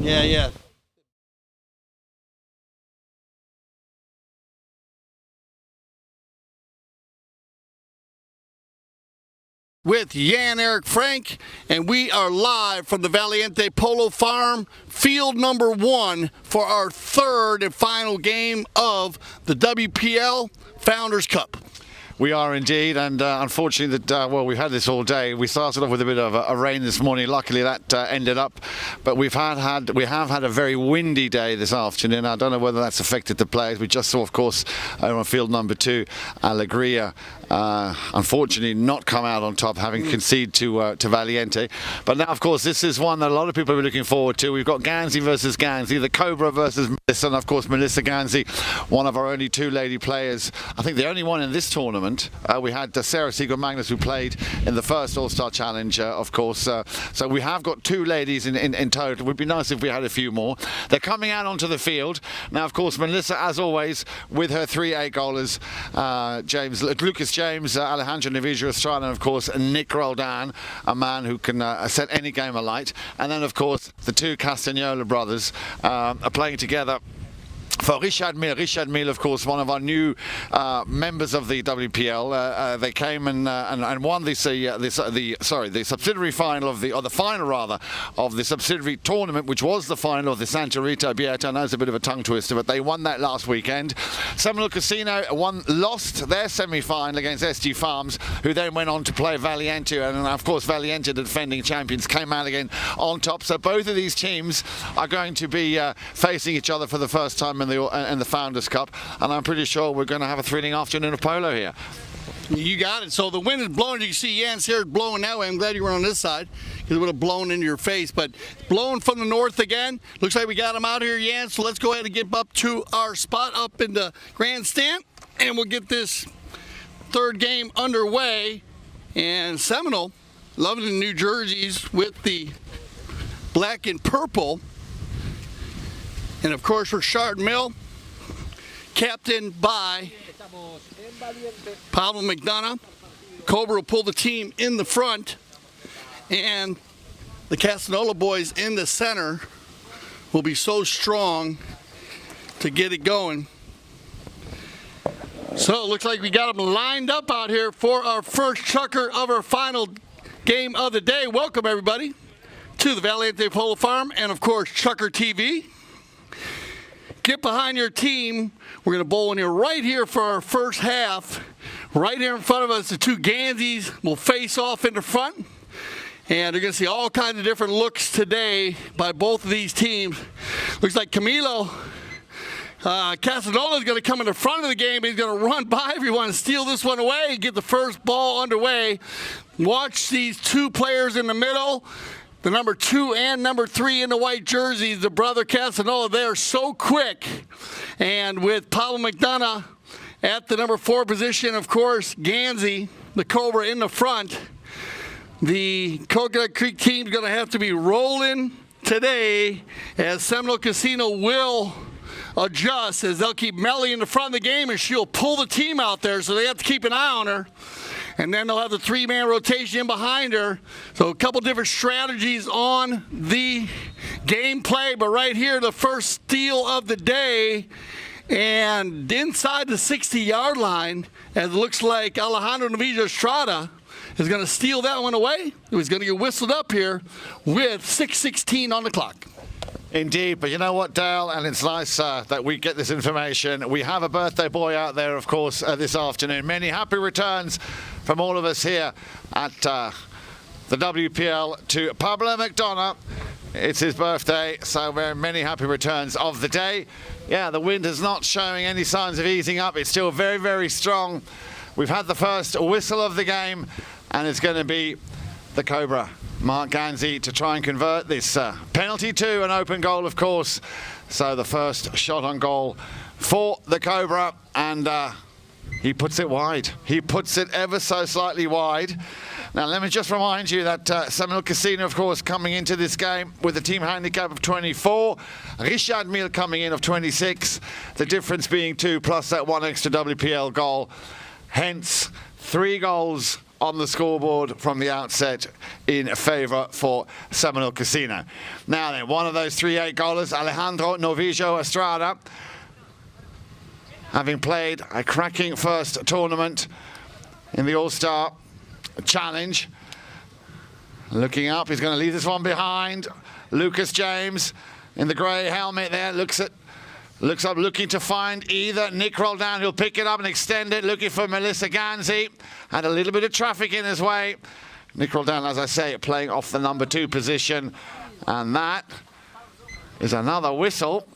Yeah. With Jan Eric Frank, and we are live from the Valiente Polo Farm, field number 1 for our third and final game of the WPL Founders Cup. We are indeed, and unfortunately, well, we've had this all day. We started off with a bit of a rain this morning. Luckily, that ended up, but we have had a very windy day this afternoon. I don't know whether that's affected the players. We just saw, of course, on field number 2, Alegria, unfortunately, not come out on top, having conceded to Valiente. But now, of course, this is one that a lot of people are looking forward to. We've got Ganzi versus Ganzi, the Cobra versus Melissa, and of course, Melissa Ganzi, one of our only 2 lady players. I think the only one in this tournament. We had Sarah Siegel-Magnus, who played in the first All-Star Challenge, of course. So we have got 2 ladies in total. It would be nice if we had a few more. They're coming out onto the field. Now, of course, Melissa, as always, with her 3 8-goalers, Lucas James, Alejandro Navijo Estrada, and, of course, Nick Roldan, a man who can set any game alight. And then, of course, the 2 Castagnola brothers are playing together for Richard Mille. Richard Mille, of course, one of our new members of the WPL. They came and won the subsidiary final of the final rather of the subsidiary tournament, which was the final of the Santa Rita Beata. I know it's a bit of a tongue twister, but they won that last weekend. Seminole Casino lost their semi-final against SG Farms, who then went on to play Valiente, and of course Valiente, the defending champions, came out again on top. So both of these teams are going to be facing each other for the first time in the Founders Cup, and I'm pretty sure we're going to have a thrilling afternoon of polo here. You got it. So the wind is blowing. You can see Jan's hair is blowing that way. I'm glad you were on this side because it would have blown into your face. But blowing from the north again. Looks like we got him out here, Jan. So let's go ahead and get up to our spot up in the grandstand, and we'll get this third game underway. And Seminole, loving the new jerseys with the black and purple. And of course, Richard Mille, captained by Pablo McDonough. Cobra will pull the team in the front, and the Castanola boys in the center will be so strong to get it going. So it looks like we got them lined up out here for our first chukker of our final game of the day. Welcome, everybody, to the Valiente Polo Farm and, of course, ChukkerTV. Get behind your team. We're going to bowl in here right here for our first half. Right here in front of us, the 2 Ganzis will face off in the front. And you're going to see all kinds of different looks today by both of these teams. Looks like Camilo Casanola is going to come in the front of the game. He's going to run by everyone and steal this one away and get the first ball underway. Watch these 2 players in the middle. The number 2 and number 3 in the white jerseys, the brother Casanola, they are so quick. And with Pablo McDonough at the number 4 position, of course, Ganzi, the Cobra, in the front. The Coconut Creek team's going to have to be rolling today, as Seminole Casino will adjust, as they'll keep Melly in the front of the game, and she'll pull the team out there, so they have to keep an eye on her. And then they'll have the 3-man rotation in behind her. So a couple different strategies on the gameplay. But right here, the first steal of the day. And inside the 60-yard line, as it looks like Alejandro Navijo Estrada is going to steal that one away. He was going to get whistled up here with 6:16 on the clock. Indeed, but you know what, Dale, and it's nice that we get this information. We have a birthday boy out there, of course, this afternoon. Many happy returns from all of us here at the WPL to Pablo McDonough. It's his birthday, so very many happy returns of the day. Yeah, the wind is not showing any signs of easing up. It's still very, very strong. We've had the first whistle of the game, and it's going to be the Cobra, Mark Ganzi, to try and convert this penalty to an open goal, of course. So the first shot on goal for the Cobra, and he puts it wide. He puts it ever so slightly wide. Now, let me just remind you that Seminole Casino, of course, coming into this game with a team handicap of 24. Richard Mille coming in of 26. The difference being 2 plus that 1 extra WPL goal. Hence, 3 goals on the scoreboard from the outset in favour for Seminole Casino. Now then, one of those 3 8-goalers, Alejandro Novillo Estrada, having played a cracking first tournament in the All-Star Challenge. Looking up, he's going to leave this one behind. Lucas James in the grey helmet there, looks up, looking to find either Nick Roldan, who'll pick it up and extend it, looking for Melissa Ganzi. Had a little bit of traffic in his way. Nick Roldan, as I say, playing off the number 2 position. And that is another whistle.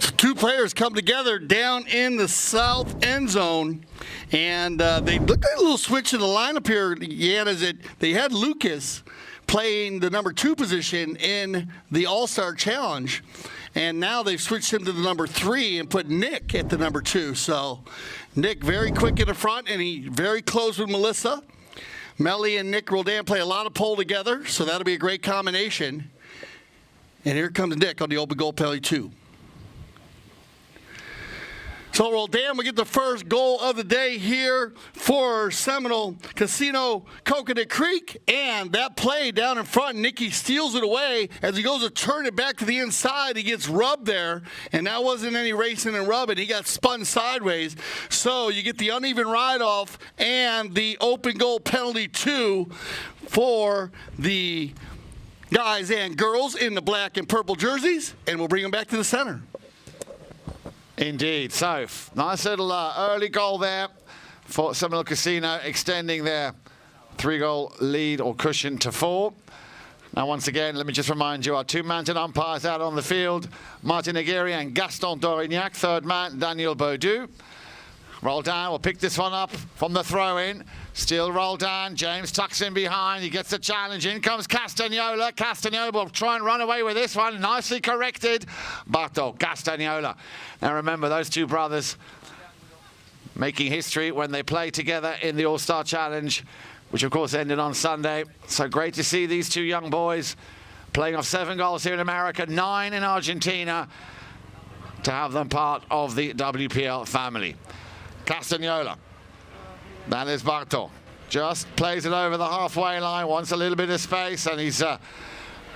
So 2 players come together down in the south end zone, and they looked at a little switch in the lineup here, Jan, is that they had Lucas playing the number 2 position in the All-Star Challenge, and now they've switched him to the number 3 and put Nick at the number 2. So Nick very quick in the front, and he very close with Melissa. Melly and Nick Roldan play a lot of pole together, so that'll be a great combination. And here comes Nick on the open goal penalty 2. So Roldan will get the first goal of the day here for Seminole Casino Coconut Creek. And that play down in front, Nicky steals it away. As he goes to turn it back to the inside, he gets rubbed there. And that wasn't any racing and rubbing. He got spun sideways. So you get the uneven ride-off and the open goal penalty 2 for the guys and girls in the black and purple jerseys. And we'll bring them back to the center. Indeed. So, nice little early goal there for Seminole Casino, extending their 3-goal lead or cushion to 4. Now, once again, let me just remind you, our 2 mounted umpires out on the field, Martin Aguirre and Gaston Dorignac. Third man, Daniel Baudou. Roldan will pick this one up from the throw-in. Still Roldan. James tucks in behind. He gets the challenge. In comes Castagnola. Castagnola will try and run away with this one. Nicely corrected. Bartol Castagnola. Now remember, those 2 brothers making history when they play together in the All-Star Challenge, which of course ended on Sunday. So great to see these 2 young boys playing off 7 goals here in America, 9 in Argentina, to have them part of the WPL family. Castagnola. That is Bartol. Just plays it over the halfway line, wants a little bit of space, and he's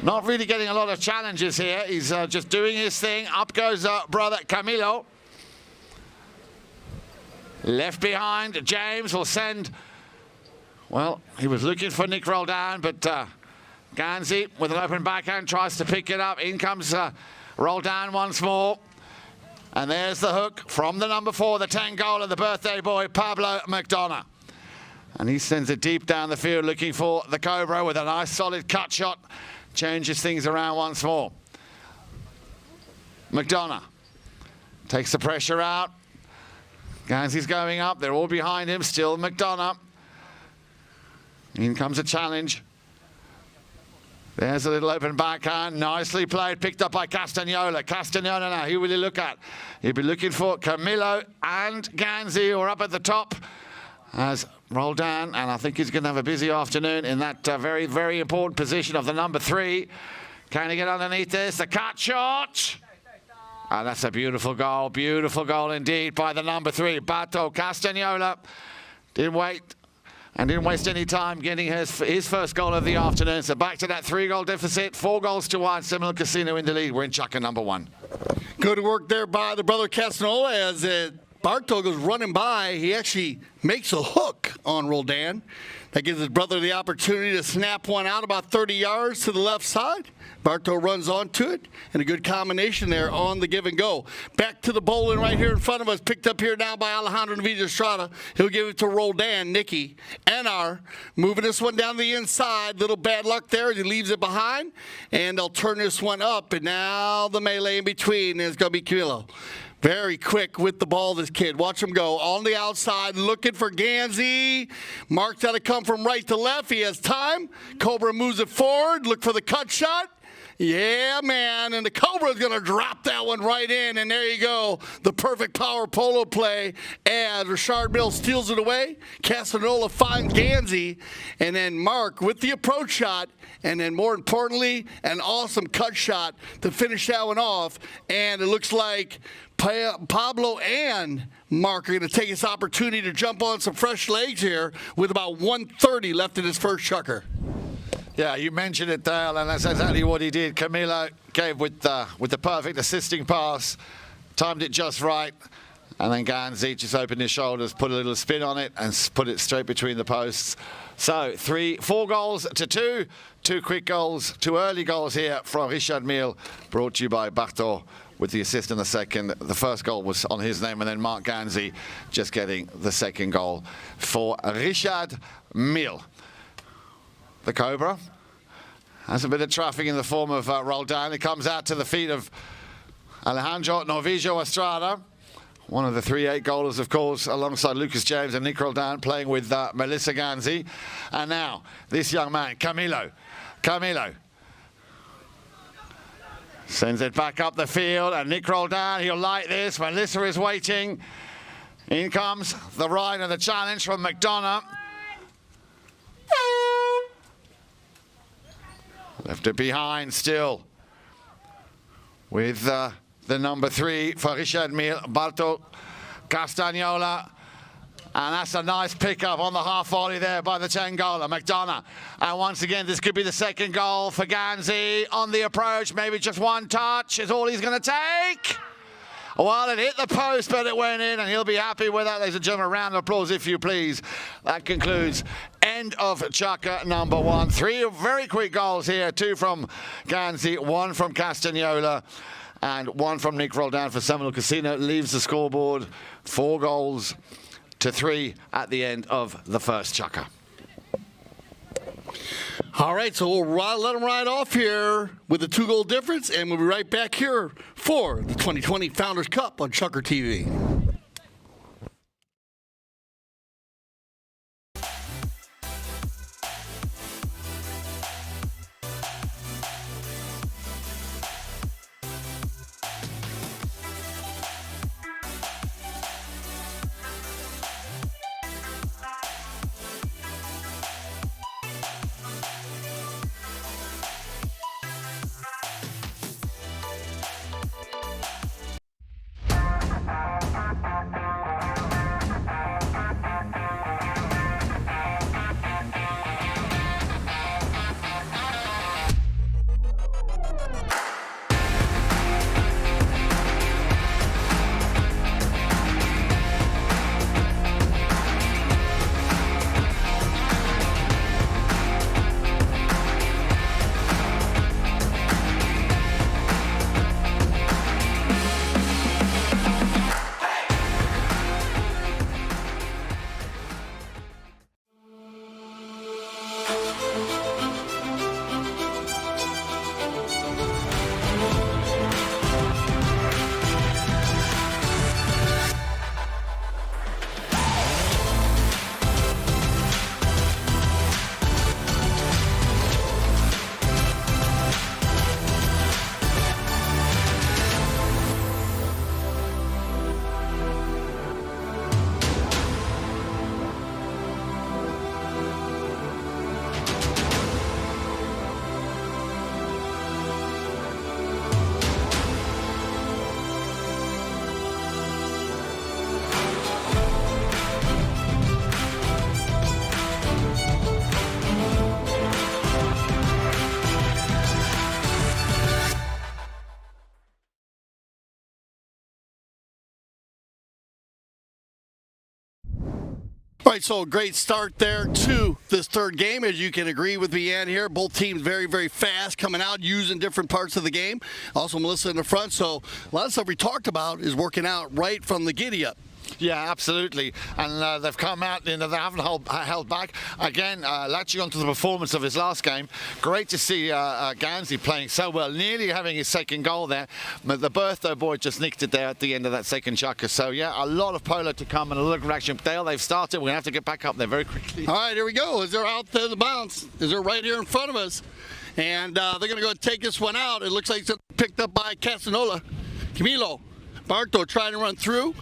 not really getting a lot of challenges here. He's just doing his thing. Up goes brother Camilo. Left behind, James will send, well, he was looking for Nick Roldan, but Ganzi with an open backhand tries to pick it up. In comes Roldan once more. And there's the hook from the number 4, the 10-goaler, the birthday boy, Pablo McDonough. And he sends it deep down the field looking for the Cobra with a nice solid cut shot. Changes things around once more. McDonough takes the pressure out. Ganzi's going up. They're all behind him. Still McDonough. In comes a challenge. There's a little open backhand, nicely played, picked up by Castagnola. Castagnola now, who will he look at? He'll be looking for Camilo and Ganzi, who are up at the top, as Roldan, and I think he's going to have a busy afternoon in that very, very important position of the number 3. Can he get underneath this? The cut shot! And that's a beautiful goal indeed by the number 3, Bato Castagnola. Didn't waste any time getting his first goal of the afternoon. So back to that 3-goal deficit, 4 goals to 1. Seminole Casino in the lead. We're in Chukker number 1. Good work there by the brother Castagnola as Bartol goes running by. He actually makes a hook on Roldan. That gives his brother the opportunity to snap one out about 30 yards to the left side. Bartol runs onto it, and a good combination there on the give and go. Back to the bowling right here in front of us, picked up here now by Alejandro Novillo Estrada. He'll give it to Roldan, Nicky, NR, moving this one down the inside. Little bad luck there as he leaves it behind, and they'll turn this one up, and now the melee in between is going to be Camilo. Very quick with the ball, this kid. Watch him go on the outside, looking for Ganzi. Mark's got to come from right to left. He has time. Cobra moves it forward. Look for the cut shot. Yeah, man, and the Cobra's going to drop that one right in, and there you go. The perfect power polo play as Richard Mills steals it away. Castanola finds Gansey, and then Mark with the approach shot, and then more importantly, an awesome cut shot to finish that one off. And it looks like Pablo and Mark are going to take this opportunity to jump on some fresh legs here with about 1:30 left in his first chukker. Yeah, you mentioned it, Dale, and that's exactly what he did. Camilo gave with the perfect assisting pass, timed it just right, and then Gansey just opened his shoulders, put a little spin on it, and put it straight between the posts. So 4 goals to 2. 2 quick goals, 2 early goals here from Richard Mille, brought to you by Barto with the assist in the second. The first goal was on his name, and then Mark Gansey just getting the second goal for Richard Mille. The Cobra has a bit of traffic in the form of Roldan. It comes out to the feet of Alejandro Novillo Estrada, one of the 3-8 goalers, of course, alongside Lucas James and Nick Roldan, playing with Melissa Gansey. And now, this young man, Camilo, sends it back up the field, and Nick Roldan, he'll like this. Melissa is waiting. In comes the ride and the challenge from McDonough. Left it behind still with the number 3 for Richard Mille, Barto Castagnola. And that's a nice pickup on the half volley there by the 10-goaler, McDonough. And once again, this could be the second goal for Gansey on the approach. Maybe just one touch is all he's going to take. Well, it hit the post, but it went in, and he'll be happy with that. Ladies and gentlemen, a round of applause, if you please. That concludes end of chukker number 1. 3 very quick goals here, 2 from Gansey, 1 from Castagnola, and 1 from Nick Roldan for Seminole Casino. Leaves the scoreboard 4 goals to 3 at the end of the first chukker. All right, so we'll let them ride off here with a 2-goal difference, and we'll be right back here for the 2020 Founders Cup on ChukkerTV. All right, so a great start there to this third game, as you can agree with me, Ann, here. Both teams very, very fast, coming out, using different parts of the game. Also, Melissa in the front, so a lot of stuff we talked about is working out right from the giddy-up. Yeah, absolutely. And they've come out, they haven't held back. Again, latching onto the performance of his last game. Great to see Gansey playing so well, nearly having his second goal there. But the birthday boy just nicked it there at the end of that second chukker. So, yeah, a lot of polo to come and a lot of action. Dale, they've started. We're going to have to get back up there very quickly. All right, here we go. As they're out there, the bounce. As they're right here in front of us. And they're going to go take this one out. It looks like it's picked up by Castagnolo. Camilo Barto trying to run through.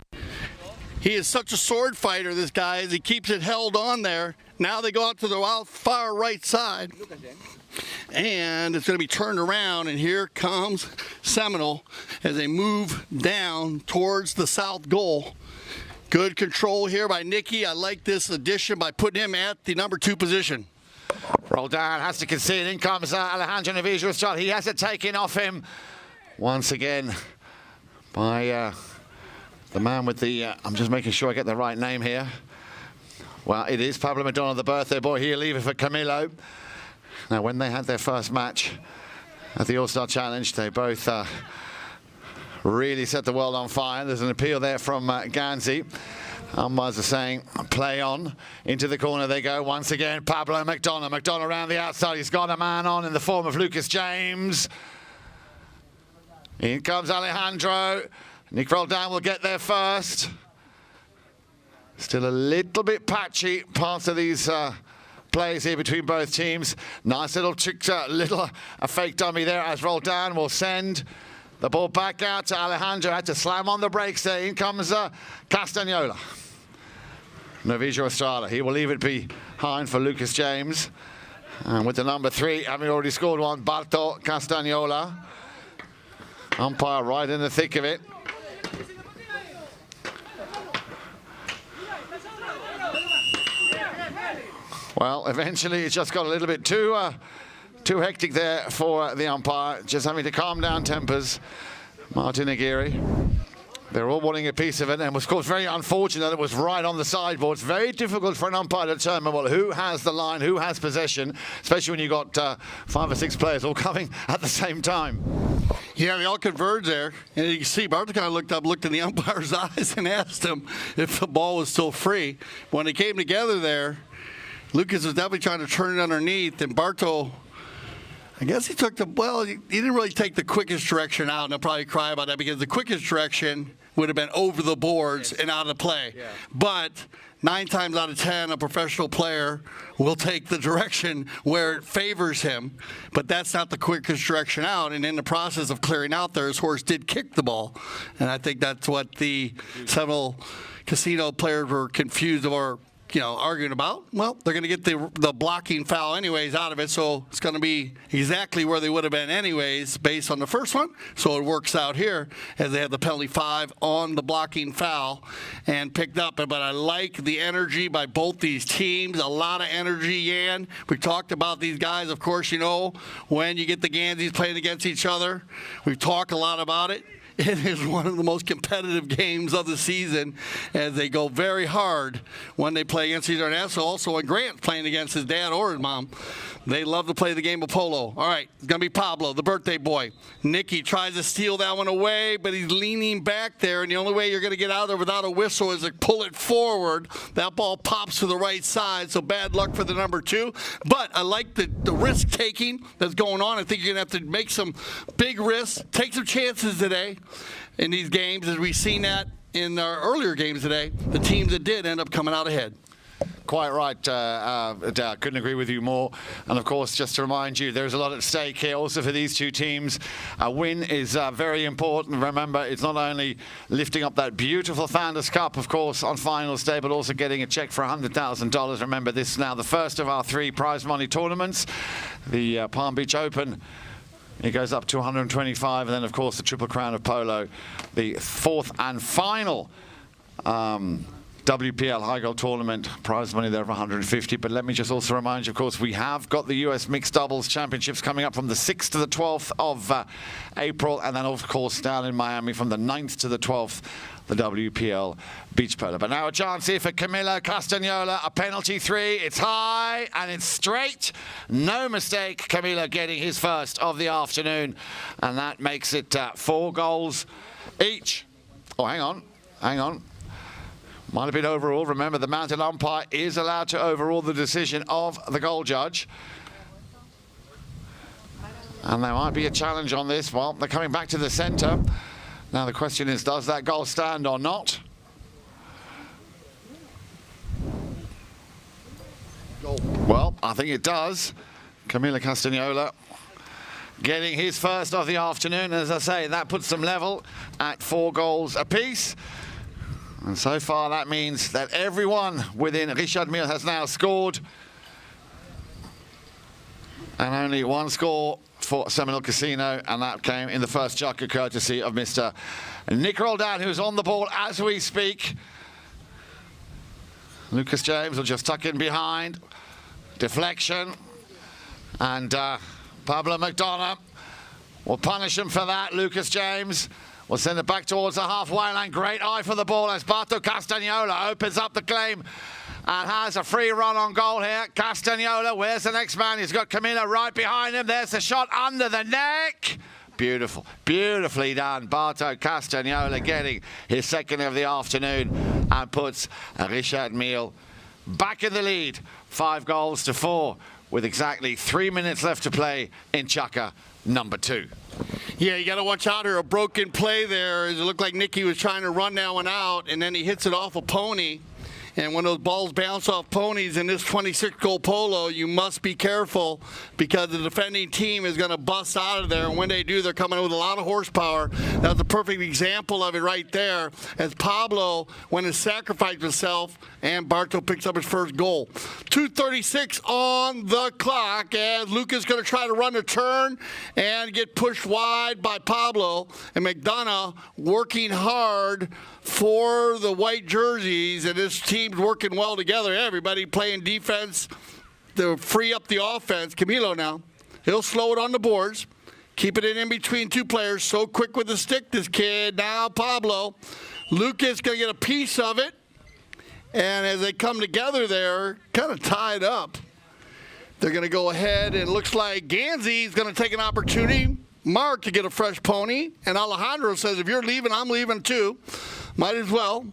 He is such a sword fighter, this guy, as he keeps it held on there. Now they go out to the far right side. And it's going to be turned around, and here comes Seminole as they move down towards the south goal. Good control here by Nicky. I like this addition by putting him at the number 2 position. Roldan has to concede. In comes Alejandro Navijo. He has it taken off him once again by the man with the, I'm just making sure I get the right name here. Well, it is Pablo McDonald, the birthday boy. He'll leave it for Camilo. Now, when they had their first match at the All-Star Challenge, they both really set the world on fire. There's an appeal there from Ganzi. Umpires are saying, play on. Into the corner they go once again. Pablo McDonald. McDonald around the outside. He's got a man on in the form of Lucas James. In comes Alejandro. Nick Roldan will get there first. Still a little bit patchy parts of these plays here between both teams. Nice little trick, a fake dummy there as Roldan will send the ball back out to Alejandro. Had to slam on the brakes there. In comes Castagnolo. Navijo Estrada. He will leave it behind for Lucas James. And with the number 3, having already scored one, Barto Castagnola. Umpire right in the thick of it. Well, eventually it's just got a little bit too hectic there for the umpire, just having to calm down tempers. Martin Aguirre, they're all wanting a piece of it, and it was, of course, very unfortunate it was right on the sideboard. It's very difficult for an umpire to determine, well, who has the line, who has possession, especially when you've got 5 or 6 players all coming at the same time. Yeah, they all converged there. And you can see Barto kind of looked in the umpire's eyes and asked him if the ball was still free. When they came together there, Lucas was definitely trying to turn it underneath, and Barto, I guess he took the, well, he didn't really take the quickest direction out, and I'll probably cry about that because the quickest direction would have been over the boards and out of play. Yeah. But 9 times out of 10, a professional player will take the direction where it favors him, but that's not the quickest direction out. And in the process of clearing out there, his horse did kick the ball, and I think that's what the several casino players were confused or arguing about. Well, they're going to get the blocking foul anyways out of it, so it's going to be exactly where they would have been anyways based on the first one. So it works out here as they have the penalty 5 on the blocking foul and picked up. But I like the energy by both these teams. A lot of energy, Yan. We talked about these guys, of course, when you get the Ganzis playing against each other. We've talked a lot about it. It is one of the most competitive games of the season as they go very hard when they play against each other. And also when Grant's playing against his dad or his mom, they love to play the game of polo. All right, it's going to be Pablo, the birthday boy. Nicky tries to steal that one away, but he's leaning back there, and the only way you're going to get out of there without a whistle is to pull it forward. That ball pops to the right side, so bad luck for the number 2. But I like the risk-taking that's going on. I think you're going to have to make some big risks, take some chances today in these games, as we've seen that in our earlier games today. The teams that did end up coming out ahead. Quite right, Dad. Couldn't agree with you more. And of course, just to remind you, there's a lot at stake here also for these two teams. A win is very important. Remember, it's not only lifting up that beautiful Founders Cup, of course, on finals day, but also getting a check for $100,000. Remember, this is now the first of our 3 prize money tournaments. The Palm Beach Open, it goes up to 125, and then, of course, the Triple Crown of Polo, the 4th and final WPL High Gold Tournament, prize money there of 150. But let me just also remind you, of course, we have got the US Mixed Doubles Championships coming up from the 6th to the 12th of April, and then, of course, down in Miami from the 9th to the 12th, the WPL Beach Polo. But now a chance here for Camilo Castagnola, a penalty 3. It's high and it's straight. No mistake, Camilo getting his first of the afternoon, and that makes it 4 goals each. Oh, hang on. Might have been overruled. Remember, the mounted umpire is allowed to overrule the decision of the goal judge. And there might be a challenge on this. Well, they're coming back to the centre. Now the question is, does that goal stand or not? Well, I think it does. Camilo Castagnola getting his first of the afternoon. As I say, that puts them level at 4 goals apiece. And so far, that means that everyone within Richard Mille has now scored. And only one score for Seminole Casino, and that came in the first chukker, courtesy of Mr. Nick Roldan, who's on the ball as we speak. Lucas James will just tuck in behind. Deflection. And Pablo McDonough will punish him for that. Lucas James will send it back towards the halfway line. Great eye for the ball as Barto Castagnola opens up the claim and has a free run on goal here. Castagnola, where's the next man? He's got Camilo right behind him. There's the shot under the neck. Beautiful, beautifully done. Barto Castagnola getting his second of the afternoon and puts Richard Mille back in the lead. 5 goals to 4 with exactly 3 minutes left to play in chukker number 2. Yeah, you got to watch out here. A broken play there. It looked like Nicky was trying to run that one out, and then he hits it off a pony. And when those balls bounce off ponies in this 26-goal polo, you must be careful because the defending team is going to bust out of there. And when they do, they're coming in with a lot of horsepower. That's a perfect example of it right there as Pablo went and sacrificed himself, and Barto picks up his first goal. 2:36 on the clock as Luca's going to try to run a turn and get pushed wide by Pablo. And McDonough working hard for the white jerseys, and this team's working well together. Everybody playing defense to free up the offense. Camilo now, he'll slow it on the boards, keep it in between 2 players. So quick with the stick, this kid. Now Pablo. Lucas going to get a piece of it, and as they come together there, kind of tied up. They're going to go ahead, and it looks like Ganzi's going to take an opportunity, Mark, to get a fresh pony, and Alejandro says, if you're leaving, I'm leaving too. Might as well.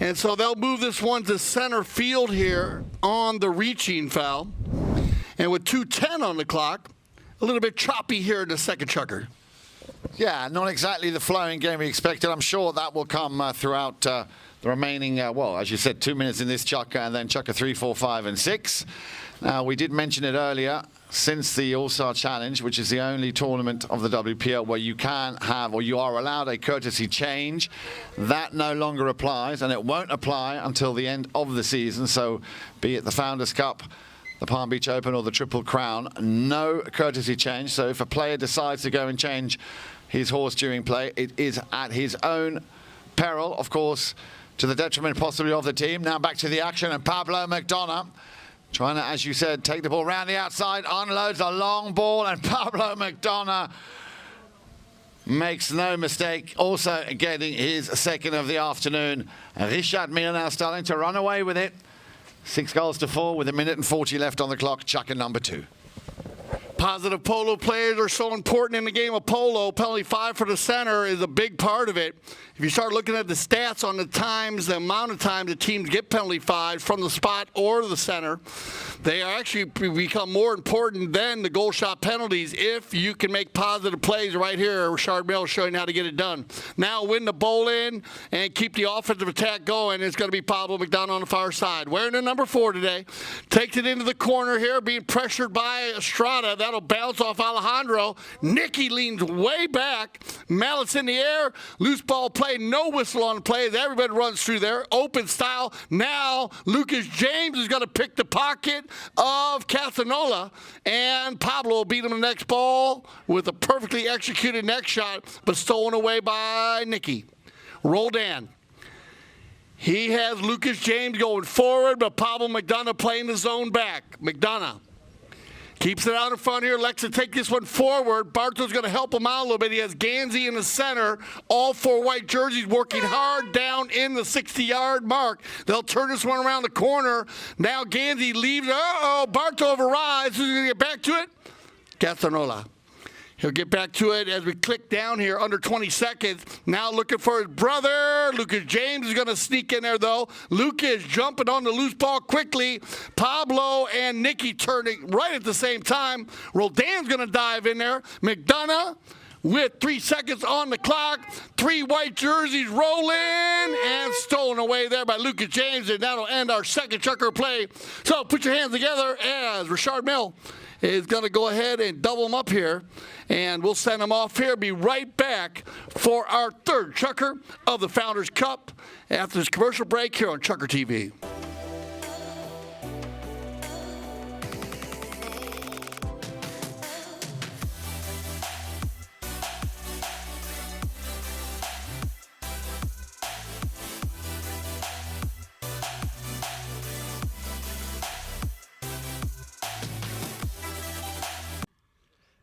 And so they'll move this one to center field here on the reaching foul. And with 2:10 on the clock, a little bit choppy here in the second chukker. Yeah, not exactly the flowing game we expected. I'm sure that will come throughout the remaining, well, as you said, 2 minutes in this chukker, and then chukker 3, 4, 5, and 6. Now, we did mention it earlier. Since the All-Star Challenge, which is the only tournament of the WPL where you can have, or you are allowed, a courtesy change, that no longer applies, and it won't apply until the end of the season. So be it the Founders Cup, the Palm Beach Open, or the Triple Crown, no courtesy change. So if a player decides to go and change his horse during play, it is at his own peril, of course, to the detriment possibly of the team. Now back to the action, and Pablo McDonough trying to, as you said, take the ball round the outside, unloads a long ball, and Pablo McDonough makes no mistake, also getting his second of the afternoon. Richard Mille now starting to run away with it. 6 goals to 4 with 1:40 left on the clock, chukker number 2. Positive polo players are so important in the game of polo. Penalty 5 for the center is a big part of it. If you start looking at the stats on the times, the amount of times the teams get penalty 5 from the spot or the center, they are actually become more important than the goal shot penalties if you can make positive plays right here. Richard Mille showing how to get it done. Now win the bowl in and keep the offensive attack going. It's going to be Pablo McDonough on the far side. Wearing the number 4 today. Takes it into the corner here, being pressured by Estrada. That'll bounce off Alejandro. Nicky leans way back. Mallets in the air. Loose ball play. No whistle on the play as everybody runs through there. Open style. Now Lucas James is going to pick the pocket of Castagnola, and Pablo will beat him the next ball with a perfectly executed neck shot, but stolen away by Nicky. Roldan. He has Lucas James going forward, but Pablo McDonough playing the zone back. McDonough keeps it out in front here. Elects to take this one forward. Barto's going to help him out a little bit. He has Ganzi in the center. All 4 white jerseys working hard down in the 60-yard mark. They'll turn this one around the corner. Now Ganzi leaves. Uh-oh, Barto overrides. Who's going to get back to it? Castagnola. He'll get back to it as we click down here under 20 seconds. Now looking for his brother. Lucas James is going to sneak in there, though. Lucas jumping on the loose ball quickly. Pablo and Nicky turning right at the same time. Roldan's going to dive in there. McDonough with 3 seconds on the clock. 3 white jerseys rolling and stolen away there by Lucas James, and that'll end our second Chucker play. So put your hands together as Richard Mill is going to go ahead and double them up here, and we'll send them off here. Be right back for our third Chucker of the Founders Cup after this commercial break here on Chucker TV.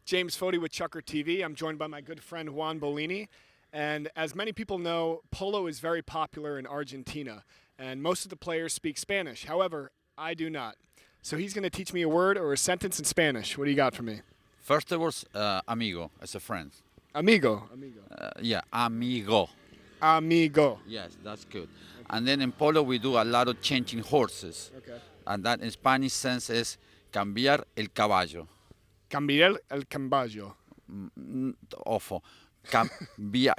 James Foti with ChukkerTV. I'm joined by my good friend Juan Bolini. And as many people know, polo is very popular in Argentina, and most of the players speak Spanish. However, I do not. So he's going to teach me a word or a sentence in Spanish. What do you got for me? First it was amigo, as a friend. Amigo. Yeah, amigo. Amigo. Yes, that's good. And then in polo we do a lot of changing horses. Okay. And that in Spanish sense is cambiar el caballo. Cambiar el caballo. Ojo. Cambiar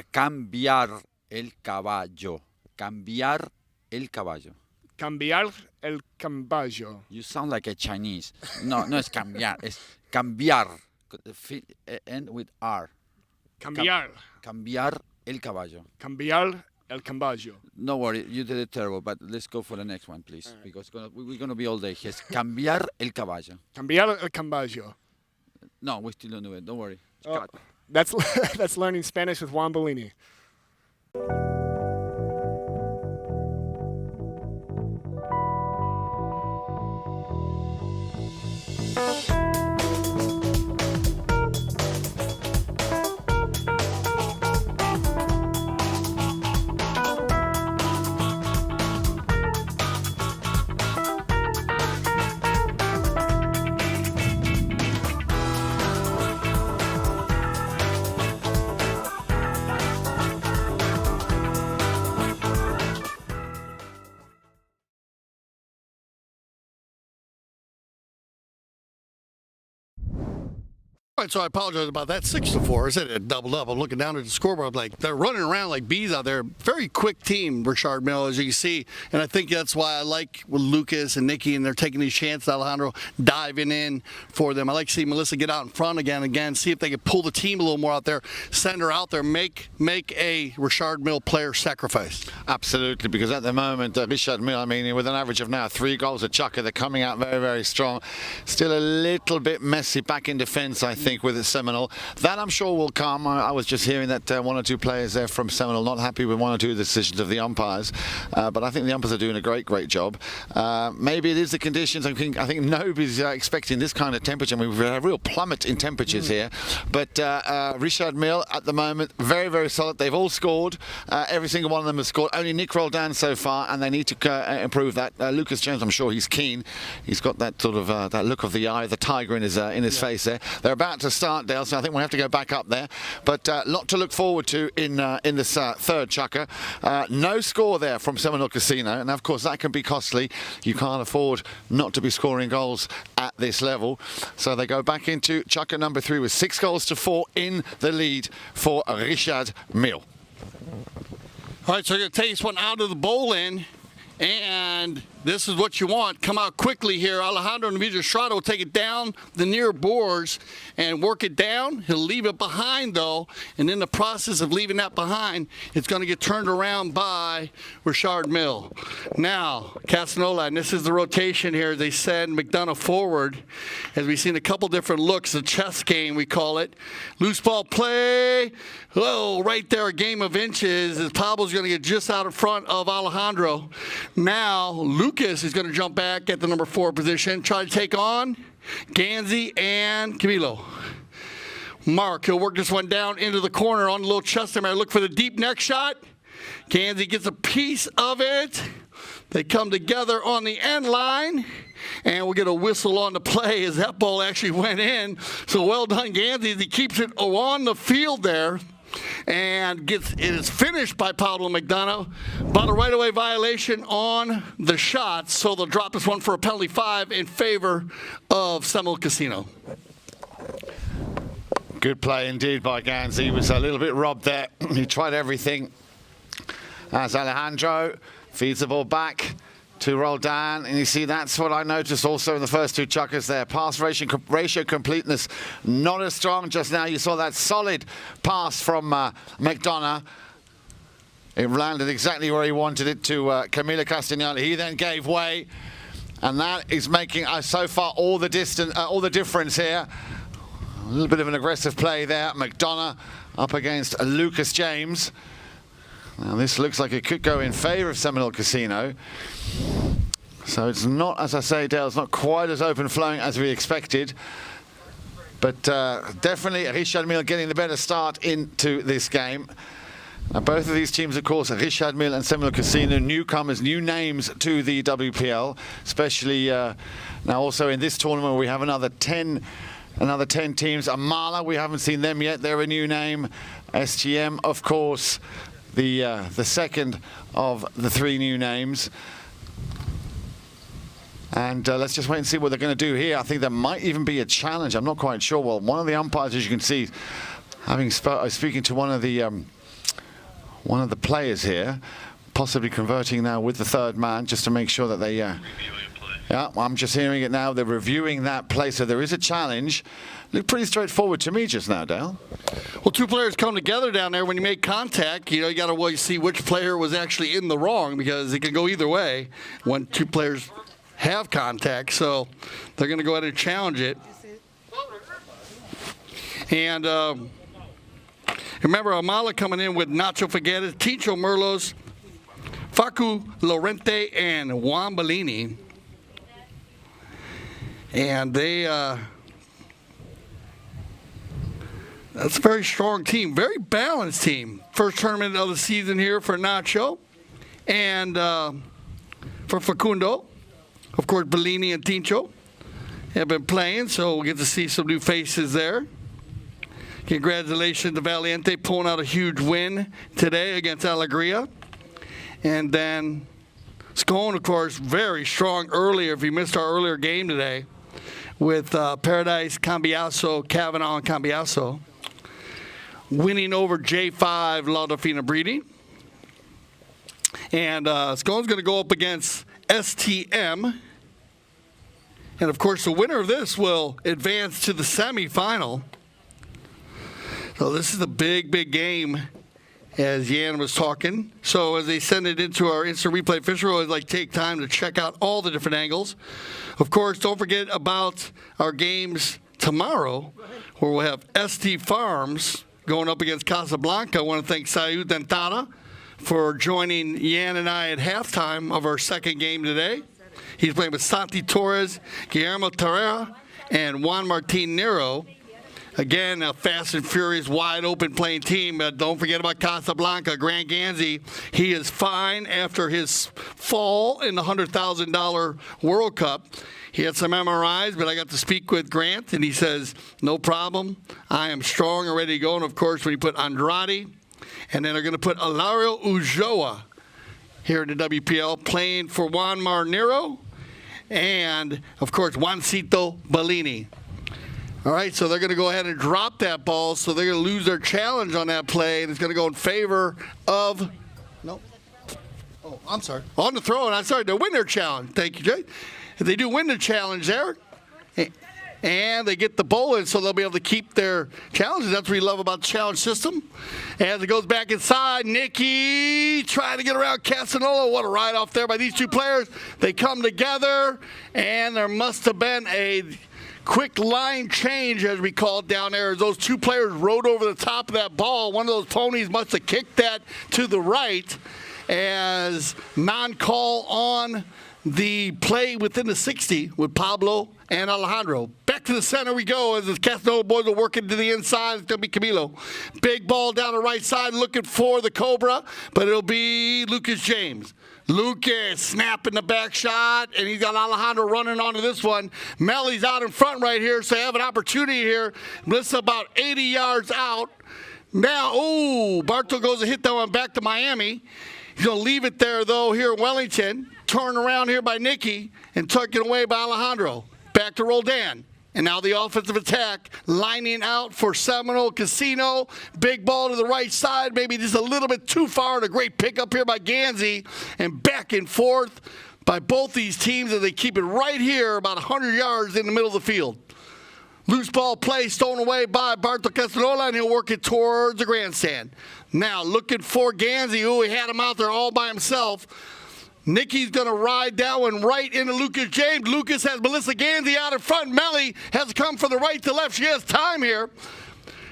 el caballo. Cambiar el caballo. Cambiar el caballo. You sound like a Chinese. No, it's cambiar. It's cambiar. End with R. Cambiar. Cambiar el caballo. Cambiar el caballo. No worry, you did it terrible, but let's go for the next one, please. Right. Because we're going to be all day. Yes, cambiar el caballo. Cambiar el caballo. No, we still don't do it. Don't worry. Oh, that's learning Spanish with Juan Bolini. All right, so I apologize about that. 6-4. I said it doubled up. I'm looking down at the scoreboard. I'm like, they're running around like bees out there. Very quick team, Richard Mill, as you can see. And I think that's why I like with Lucas and Nikki, and they're taking these chances. Alejandro diving in for them. I like to see Melissa get out in front again, see if they can pull the team a little more out there, send her out there, make a Richard Mill player sacrifice. Absolutely, because at the moment, Richard Mill, I mean, with an average of now 3 goals a Chucker, they're coming out very, very strong. Still a little bit messy back in defence, I think, with the Seminole. That I'm sure will come. I was just hearing that 1 or 2 players there from Seminole not happy with 1 or 2 decisions of the umpires, but I think the umpires are doing a great job. Maybe it is the conditions. I think nobody's expecting this kind of temperature. I mean, we've had a real plummet in temperatures here, but Richard Mill at the moment, very, very solid. They've all scored. Every single one of them has scored. Only Nick Roldan so far, and they need to improve that. Lucas James, I'm sure he's keen. He's got that sort of that look of the eye, the tiger in his face there. They're about to start, Dale, so I think we'll have to go back up there. But a lot to look forward to in this third Chucker. No score there from Seminole Casino, and of course that can be costly. You can't afford not to be scoring goals at this level. So they go back into Chucker number 3 with 6 goals to 4 in the lead for Richard Mill. All right, so you're going to take this one out of the bowl in, and this is what you want. Come out quickly here. Alejandro Navarro will take it down the near boards and work it down. He'll leave it behind, though, and in the process of leaving that behind, it's going to get turned around by Richard Mill. Now, Casanova, and this is the rotation here. They send McDonough forward, as we've seen a couple different looks. The chess game, we call it. Loose ball play. Oh, right there, a game of inches, as Pablo's going to get just out in front of Alejandro. Now, Lucas is going to jump back at the number 4 position, try to take on Ganzi and Camilo. Mark, he'll work this one down into the corner on the little chest there. Look for the deep neck shot. Ganzi gets a piece of it. They come together on the end line, and we'll get a whistle on the play as that ball actually went in. So well done, Ganzi. He keeps it on the field there. And it is finished by Pablo McDonough. But a right-of-way violation on the shots, so they'll drop this one for a penalty 5 in favor of Seminole Casino. Good play indeed by Ganzi. He was a little bit robbed there. He tried everything. As Alejandro feeds the ball back to Roldan, and you see that's what I noticed also in the first two chuckers there. Pass ratio completeness not as strong. Just now you saw that solid pass from McDonough. It landed exactly where he wanted it to Camilo Castagnoli. He then gave way, and that is making so far all the difference here. A little bit of an aggressive play there. McDonough up against Lucas James. Now this looks like it could go in favour of Seminole Casino. So it's not, as I say, Dale, it's not quite as open flowing as we expected. But definitely Richard Mille getting the better start into this game. Now both of these teams, of course, Richard Mille and Seminole Casino, newcomers, new names to the WPL, especially now also in this tournament we have another 10 teams. Amala, we haven't seen them yet, they're a new name. STM, of course, the second of the three new names. And let's just wait and see what they're going to do here. I think there might even be a challenge. I'm not quite sure. Well, one of the umpires, as you can see, speaking to one of the players here, possibly converting now with the third man, just to make sure that they. Yeah, I'm just hearing it now. They're reviewing that play, so there is a challenge. Looked pretty straightforward to me just now, Dale. Well, two players come together down there. When you make contact, you got to see which player was actually in the wrong, because it can go either way when two players have contact. So they're going to go ahead and challenge it. And remember, Amala coming in with Nacho Figueres, Ticho Merlos, Facu Lorente, and Juan Bellini. And that's a very strong team, very balanced team. First tournament of the season here for Nacho and for Facundo. Of course, Bellini and Tincho have been playing, so we'll get to see some new faces there. Congratulations to Valiente pulling out a huge win today against Alegria. And then Scone, of course, very strong earlier, if you missed our earlier game today, with Paradise, Cambiaso, Cavanaugh, and Cambiaso, winning over J5 La Delfina Breeding. And Scone's going to go up against STM. And, of course, the winner of this will advance to the semifinal. So this is a big, big game, as Yan was talking. So as they send it into our instant replay, Fisher always take time to check out all the different angles. Of course, don't forget about our games tomorrow, where we'll have ST Farms going up against Casablanca. I want to thank Sayud Dentada for joining Yan and I at halftime of our second game today. He's playing with Santi Torres, Guillermo Terrera, and Juan Martin Nero. Again, a fast and furious, wide-open playing team. Don't forget about Casablanca. Grant Ganzi, he is fine after his fall in the $100,000 World Cup. He had some MRIs, but I got to speak with Grant, and he says, no problem. I am strong and ready to go. And, of course, when you put Andrade, and then they're going to put Ilario Ulloa here in the WPL, playing for Juan Marnero, and, of course, Juancito Bellini. All right, so they're going to go ahead and drop that ball, so they're going to lose their challenge on that play, and it's going to go in favor of – no. Oh, I'm sorry. On the throw, and I'm sorry, they win their challenge. Thank you, Jay. If they do win the challenge there, and they get the bowl in, so they'll be able to keep their challenges. That's what we love about the challenge system. As it goes back inside, Nicky trying to get around Casanova. What a ride off there by these two players. They come together, and there must have been a quick line change, as we call it down there, as those two players rode over the top of that ball. One of those ponies must have kicked that to the right, as non-call on the play within the 60 with Pablo and Alejandro. Back to the center we go as the Casanova boys are working to the inside. It's going to be Camilo. Big ball down the right side looking for the Cobra, but it'll be Lucas James. Lucas snapping the back shot, and he's got Alejandro running onto this one. Melly's out in front right here, so they have an opportunity here. This is about 80 yards out. Now, Barto goes to hit that one back to Miami. He's going to leave it there, though, here in Wellington. Turn around here by Nicky and tuck it away by Alejandro. Back to Roldan. And now the offensive attack, lining out for Seminole Casino. Big ball to the right side, maybe just a little bit too far. And a great pickup here by Gansey. And back and forth by both these teams as they keep it right here about 100 yards in the middle of the field. Loose ball play stolen away by Barto Castarola, and he'll work it towards the grandstand. Now looking for Gansey. Ooh, he had him out there all by himself. Nicky's going to ride that one right into Lucas James. Lucas has Melissa Gansey out in front. Melly has come from the right to left. She has time here.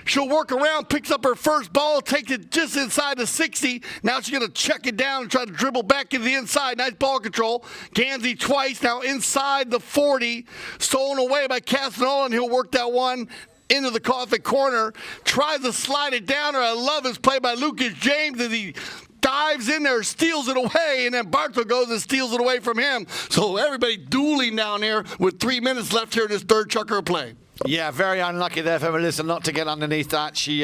She'll work around, picks up her first ball, takes it just inside the 60. Now she's going to check it down and try to dribble back into the inside. Nice ball control. Gansey twice, now inside the 40. Stolen away by Castagnolo, and he'll work that one into the coffin corner. Tries to slide it down. I love his play by Lucas James as he dives in there, steals it away, and then Barto goes and steals it away from him. So everybody dueling down here with 3 minutes left here in this third chucker play. Yeah, very unlucky there for Melissa not to get underneath that. She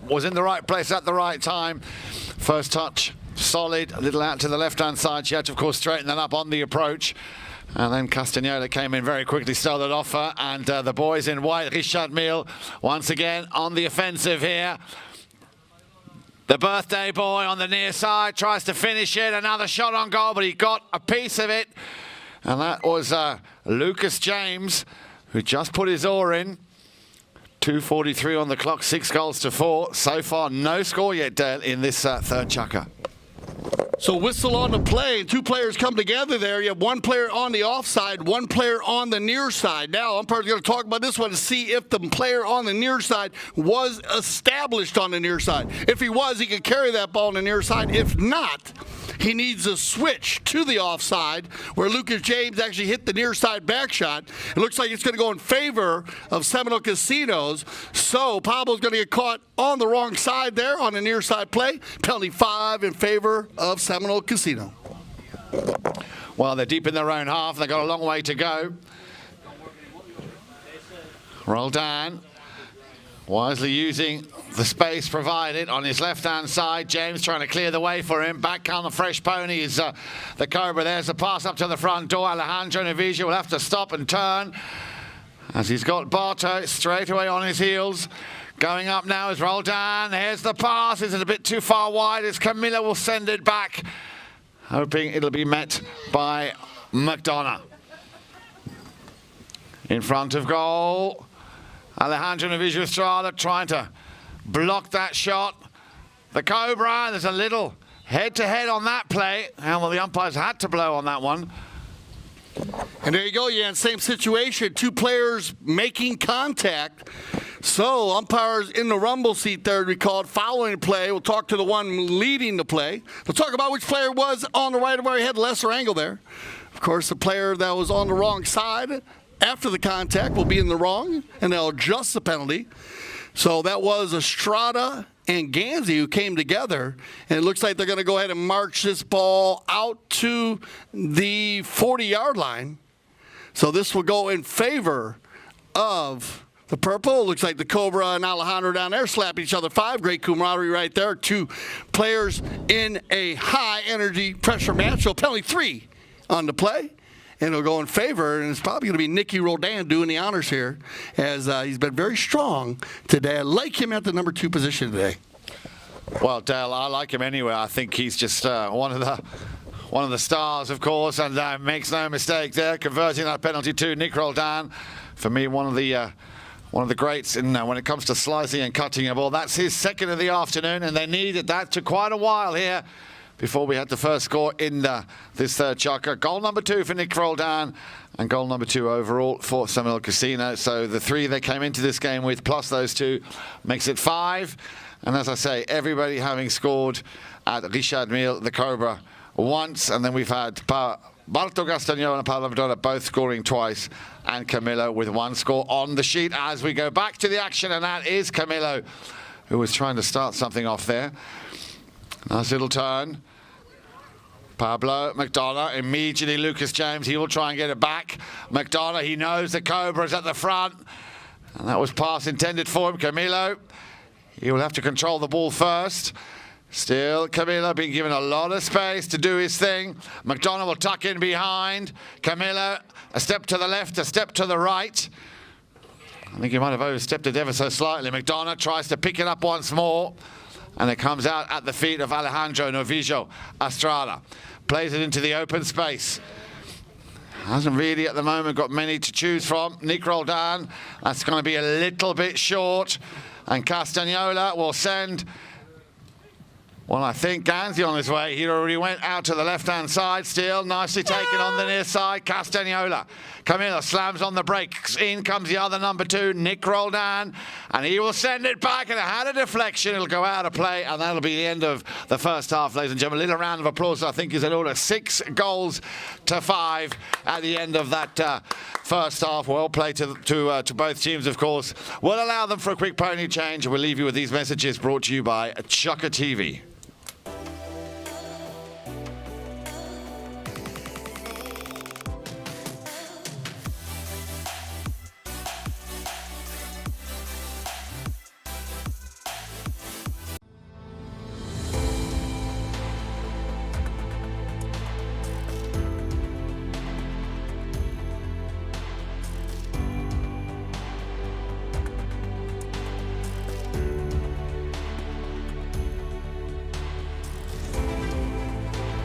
was in the right place at the right time. First touch, solid, a little out to the left-hand side. She had to, of course, straighten that up on the approach. And then Castagnola came in very quickly, stole it off her. And the boys in white, Richard Mille, once again on the offensive here. The birthday boy on the near side tries to finish it. Another shot on goal, but he got a piece of it. And that was Lucas James, who just put his oar in. 2:43 on the clock, 6 goals to 4. So far, no score yet, Dale, in this third chucker. So whistle on the play, and 2 players come together there. You have 1 player on the offside, 1 player on the near side. Now, umpire's going to talk about this one to see if the player on the near side was established on the near side. If he was, he could carry that ball on the near side. If not, he needs a switch to the offside where Lucas James actually hit the near side back shot. It looks like it's going to go in favor of Seminole Casinos. So Pablo's going to get caught on the wrong side there on the near side play. Penalty 5 in favor of Seminole Casino. Well, they're deep in their own half. They've got a long way to go. Roldan wisely using the space provided on his left-hand side. James trying to clear the way for him. Back on the fresh pony is the Cobra. There's the pass up to the front door. Alejandro Navija will have to stop and turn as he's got Barto straight away on his heels. Going up now is Roldan. Here's the pass. Is it a bit too far wide? As Camilla will send it back, hoping it'll be met by McDonough. In front of goal, Alejandro Navija Estrada trying to block that shot. The Cobra, there's a little head-to-head on that play. And well, the umpires had to blow on that one. And there you go, yeah, same situation. 2 players making contact. So umpires in the rumble seat there, we call it following the play. We'll talk to the one leading the play. We'll talk about which player was on the right of where he had lesser angle there. Of course, the player that was on the wrong side after the contact will be in the wrong, and they'll adjust the penalty. So that was Estrada and Gansey who came together, and it looks like they're going to go ahead and march this ball out to the 40-yard line. So this will go in favor of the purple. Looks like the Cobra and Alejandro down there slap each other 5. Great camaraderie right there. 2 players in a high-energy pressure match. So penalty 3 on the play. And it'll go in favor, and it's probably going to be Nicky Roldan doing the honors here, as he's been very strong today. I like him at the number 2 position today. Well, Dale, I like him anyway. I think he's just one of the stars, of course, and makes no mistake there, converting that penalty to Nick Roldan. For me, one of the greats in when it comes to slicing and cutting a ball. That's his second of the afternoon, and they needed that to quite a while here before we had the first score in this third chucker. Goal number 2 for Nick Roldan, and goal number 2 overall for Seminole Casino. So the 3 they came into this game with, plus those 2, makes it 5. And as I say, everybody having scored at Richard Mille, the Cobra, once, and then we've had Barto Castagnolo and Paolo Madonna both scoring twice, and Camillo with 1 score on the sheet as we go back to the action, and that is Camillo, who was trying to start something off there. Nice little turn. Pablo McDonough, immediately Lucas James, he will try and get it back. McDonough, he knows the Cobra's at the front, and that was pass intended for him. Camilo, he will have to control the ball first. Still, Camilo being given a lot of space to do his thing. McDonough will tuck in behind. Camilo, a step to the left, a step to the right. I think he might have overstepped it ever so slightly. McDonough tries to pick it up once more, and it comes out at the feet of Alejandro Novillo Estrada. Plays it into the open space. Hasn't really at the moment got many to choose from. Nick Roldan, that's going to be a little bit short. And Castagnola will send, well, I think Ganzi on his way. He already went out to the left-hand side still. Nicely taken on the near side. Castagnola. Camilo slams on the brakes. In comes the other number 2, Nick Roldan. And he will send it back. And it had a deflection. It'll go out of play. And that'll be the end of the first half, ladies and gentlemen. A little round of applause, I think, is in order. 6 goals to 5 at the end of that first half. Well played to both teams, of course. We'll allow them for a quick pony change. We'll leave you with these messages brought to you by ChukkerTV.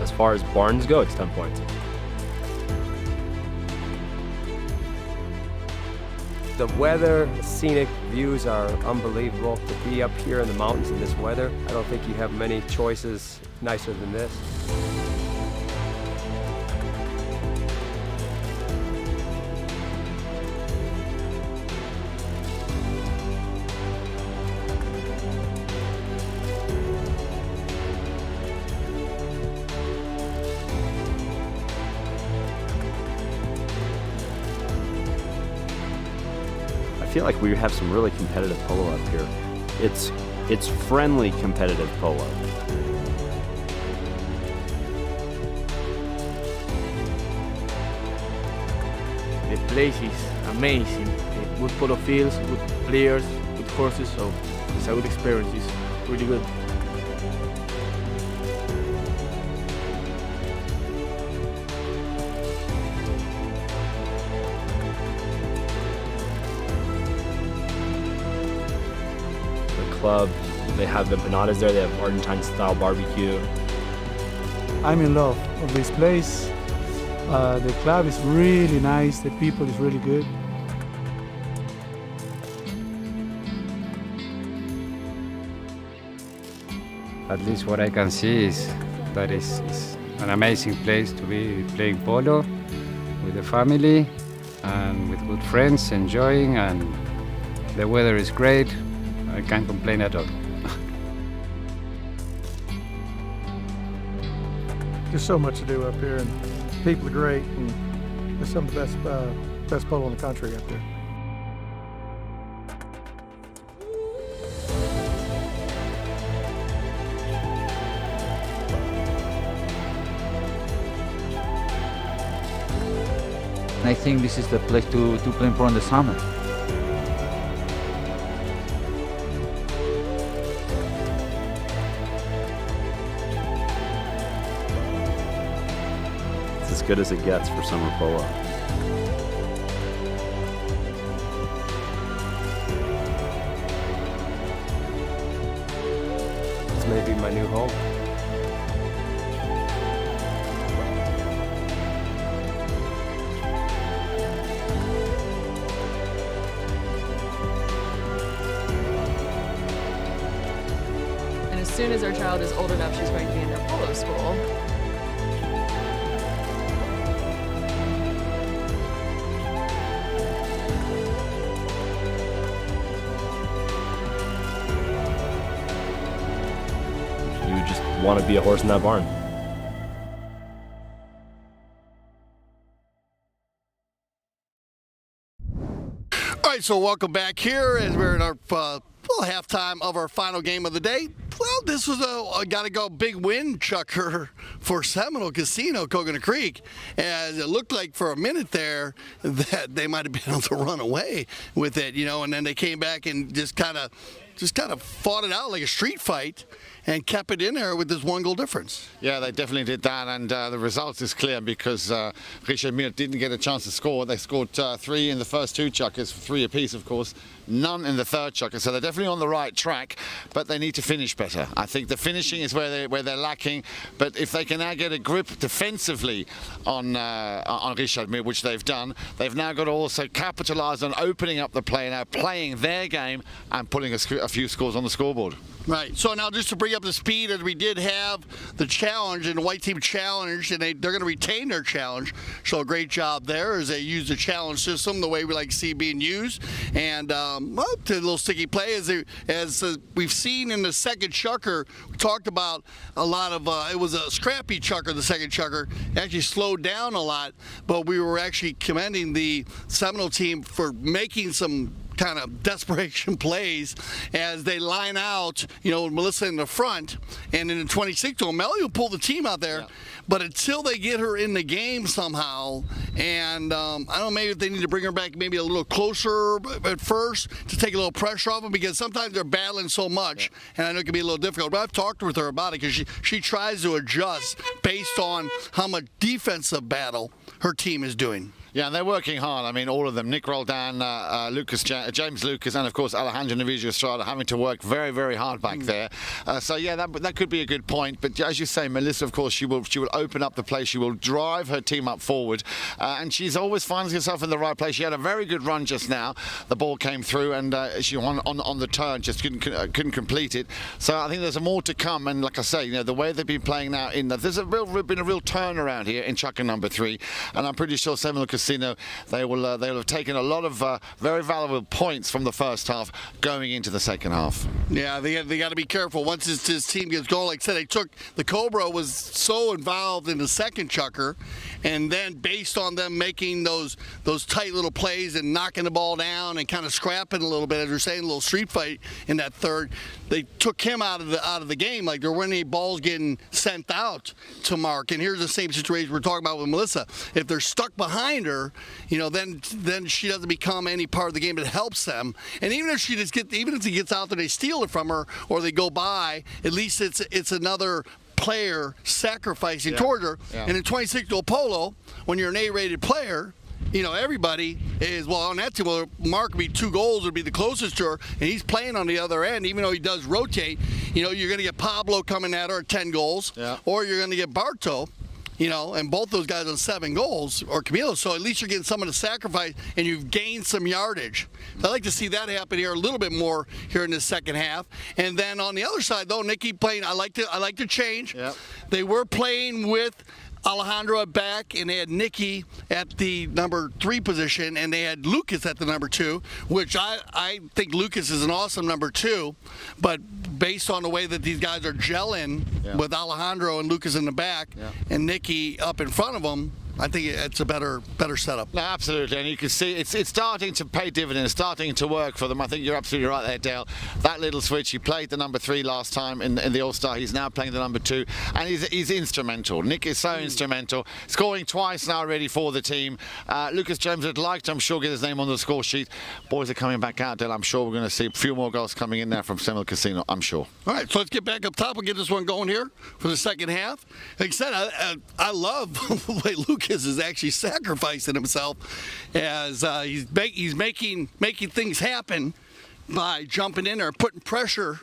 As far as barns go, it's 10 points. The weather, scenic views are unbelievable. To be up here in the mountains in this weather, I don't think you have many choices nicer than this. I feel like we have some really competitive polo up here. It's friendly competitive polo. The place is amazing. Good polo fields, good players, good horses, so it's a good experience. It's really good. Club, they have empanadas there, they have Argentine style barbecue. I'm in love of this place. The club is really nice, the people is really good. At least what I can see is that it's an amazing place to be playing polo with the family and with good friends, enjoying, and the weather is great. I can't complain at all. There's so much to do up here, and people are great, and there's some of the best polo in the country up there. I think this is the place to play polo in the summer. It's as good as it gets for summer polo. This may be my new home. And as soon as our child is old enough, she's going to be in their polo school. You just want to be a horse in that barn. All right, so welcome back here as we're in our halftime of our final game of the day. Well, this was a gotta-go big win, Chucker, for Seminole Casino, Coconut Creek. As it looked like for a minute there that they might have been able to run away with it, you know, and then they came back and just kind of fought it out like a street fight. and kept it in there with this 1-goal difference. Yeah, they definitely did that, and the result is clear because Richard Mille didn't get a chance to score. They scored 3 in the first 2 chukkers, 3 apiece, of course, none in the third chukker, so they're definitely on the right track, but they need to finish better. I think the finishing is where they're lacking, but if they can now get a grip defensively on Richard Mille, which they've done, they've now got to also capitalise on opening up the play, now playing their game and putting a few scores on the scoreboard. Right. So now just to bring up the speed, as we did have the challenge and the white team challenge, and they're going to retain their challenge. So a great job there as they use the challenge system the way we like to see being used. And well, to a little sticky play as we've seen in the second chukker. We talked about a lot of it was a scrappy chukker. The second chukker actually slowed down a lot, but we were actually commending the Seminole team for making some kind of desperation plays as they line out, you know, Melissa in the front, and in the 26th hole, Melly will pull the team out there, but until they get her in the game somehow, and I don't know, maybe if they need to bring her back maybe a little closer at first to take a little pressure off them, because sometimes they're battling so much, and I know it can be a little difficult, but I've talked with her about it because she tries to adjust based on how much defensive battle her team is doing. Yeah, and they're working hard. I mean, all of them. Nick Roldan, James Lucas, and of course Alejandro Navijo Estrada having to work very, very hard back there. So yeah, that could be a good point. But as you say, Melissa, of course, she will open up the play. She will drive her team up forward, and she's always finds herself in the right place. She had a very good run just now. The ball came through, and she won on the turn, just couldn't complete it. So I think there's more to come. And like I say, you know, the way they've been playing now, there's been a real turnaround here in chukker number 3, and I'm pretty sure Seminole Casino, they will have taken a lot of very valuable points from the first half going into the second half. Yeah, they got to be careful once this team gets going. Like I said, the Cobra was so involved in the second chukker, and then based on them making those tight little plays and knocking the ball down and kind of scrapping a little bit, as we're saying, a little street fight in that third, they took him out of the game. Like there weren't any balls getting sent out to Mark. And here's the same situation we're talking about with Melissa. If they're stuck behind her, you know, then she doesn't become any part of the game that helps them. And even if she even if he gets out there, they steal it from her or they go by, at least it's another player sacrificing toward her. Yeah. And in 26-hole polo, when you're an A-rated player, you know, everybody is, well, on that team, well, Mark would be 2 goals, would be the closest to her, and he's playing on the other end, even though he does rotate. You know, you're going to get Pablo coming at her at 10 goals, or you're going to get Barto, you know, and both those guys on 7 goals, or Camilo, so at least you're getting someone to sacrifice, and you've gained some yardage. So I'd like to see that happen here a little bit more here in the second half. And then on the other side, though, Nikki playing, I like to change. Yep. They were playing with Alejandro at back, and they had Nikki at the number 3 position, and they had Lucas at the number 2, which I think Lucas is an awesome number 2, but based on the way that these guys are gelling with Alejandro and Lucas in the back and Nikki up in front of them, I think it's a better setup. No, absolutely, and you can see it's starting to pay dividends, starting to work for them. I think you're absolutely right there, Dale. That little switch, he played the number 3 last time in the All-Star. He's now playing the number 2, and he's instrumental. Nick is so instrumental, scoring twice now already for the team. Lucas James would like to, I'm sure, get his name on the score sheet. Boys are coming back out, Dale. I'm sure we're going to see a few more goals coming in there from Seminole Casino, I'm sure. All right, so let's get back up top and get this one going here for the second half. Like I said, I love the way Lucas is actually sacrificing himself as he's making things happen by jumping in there, putting pressure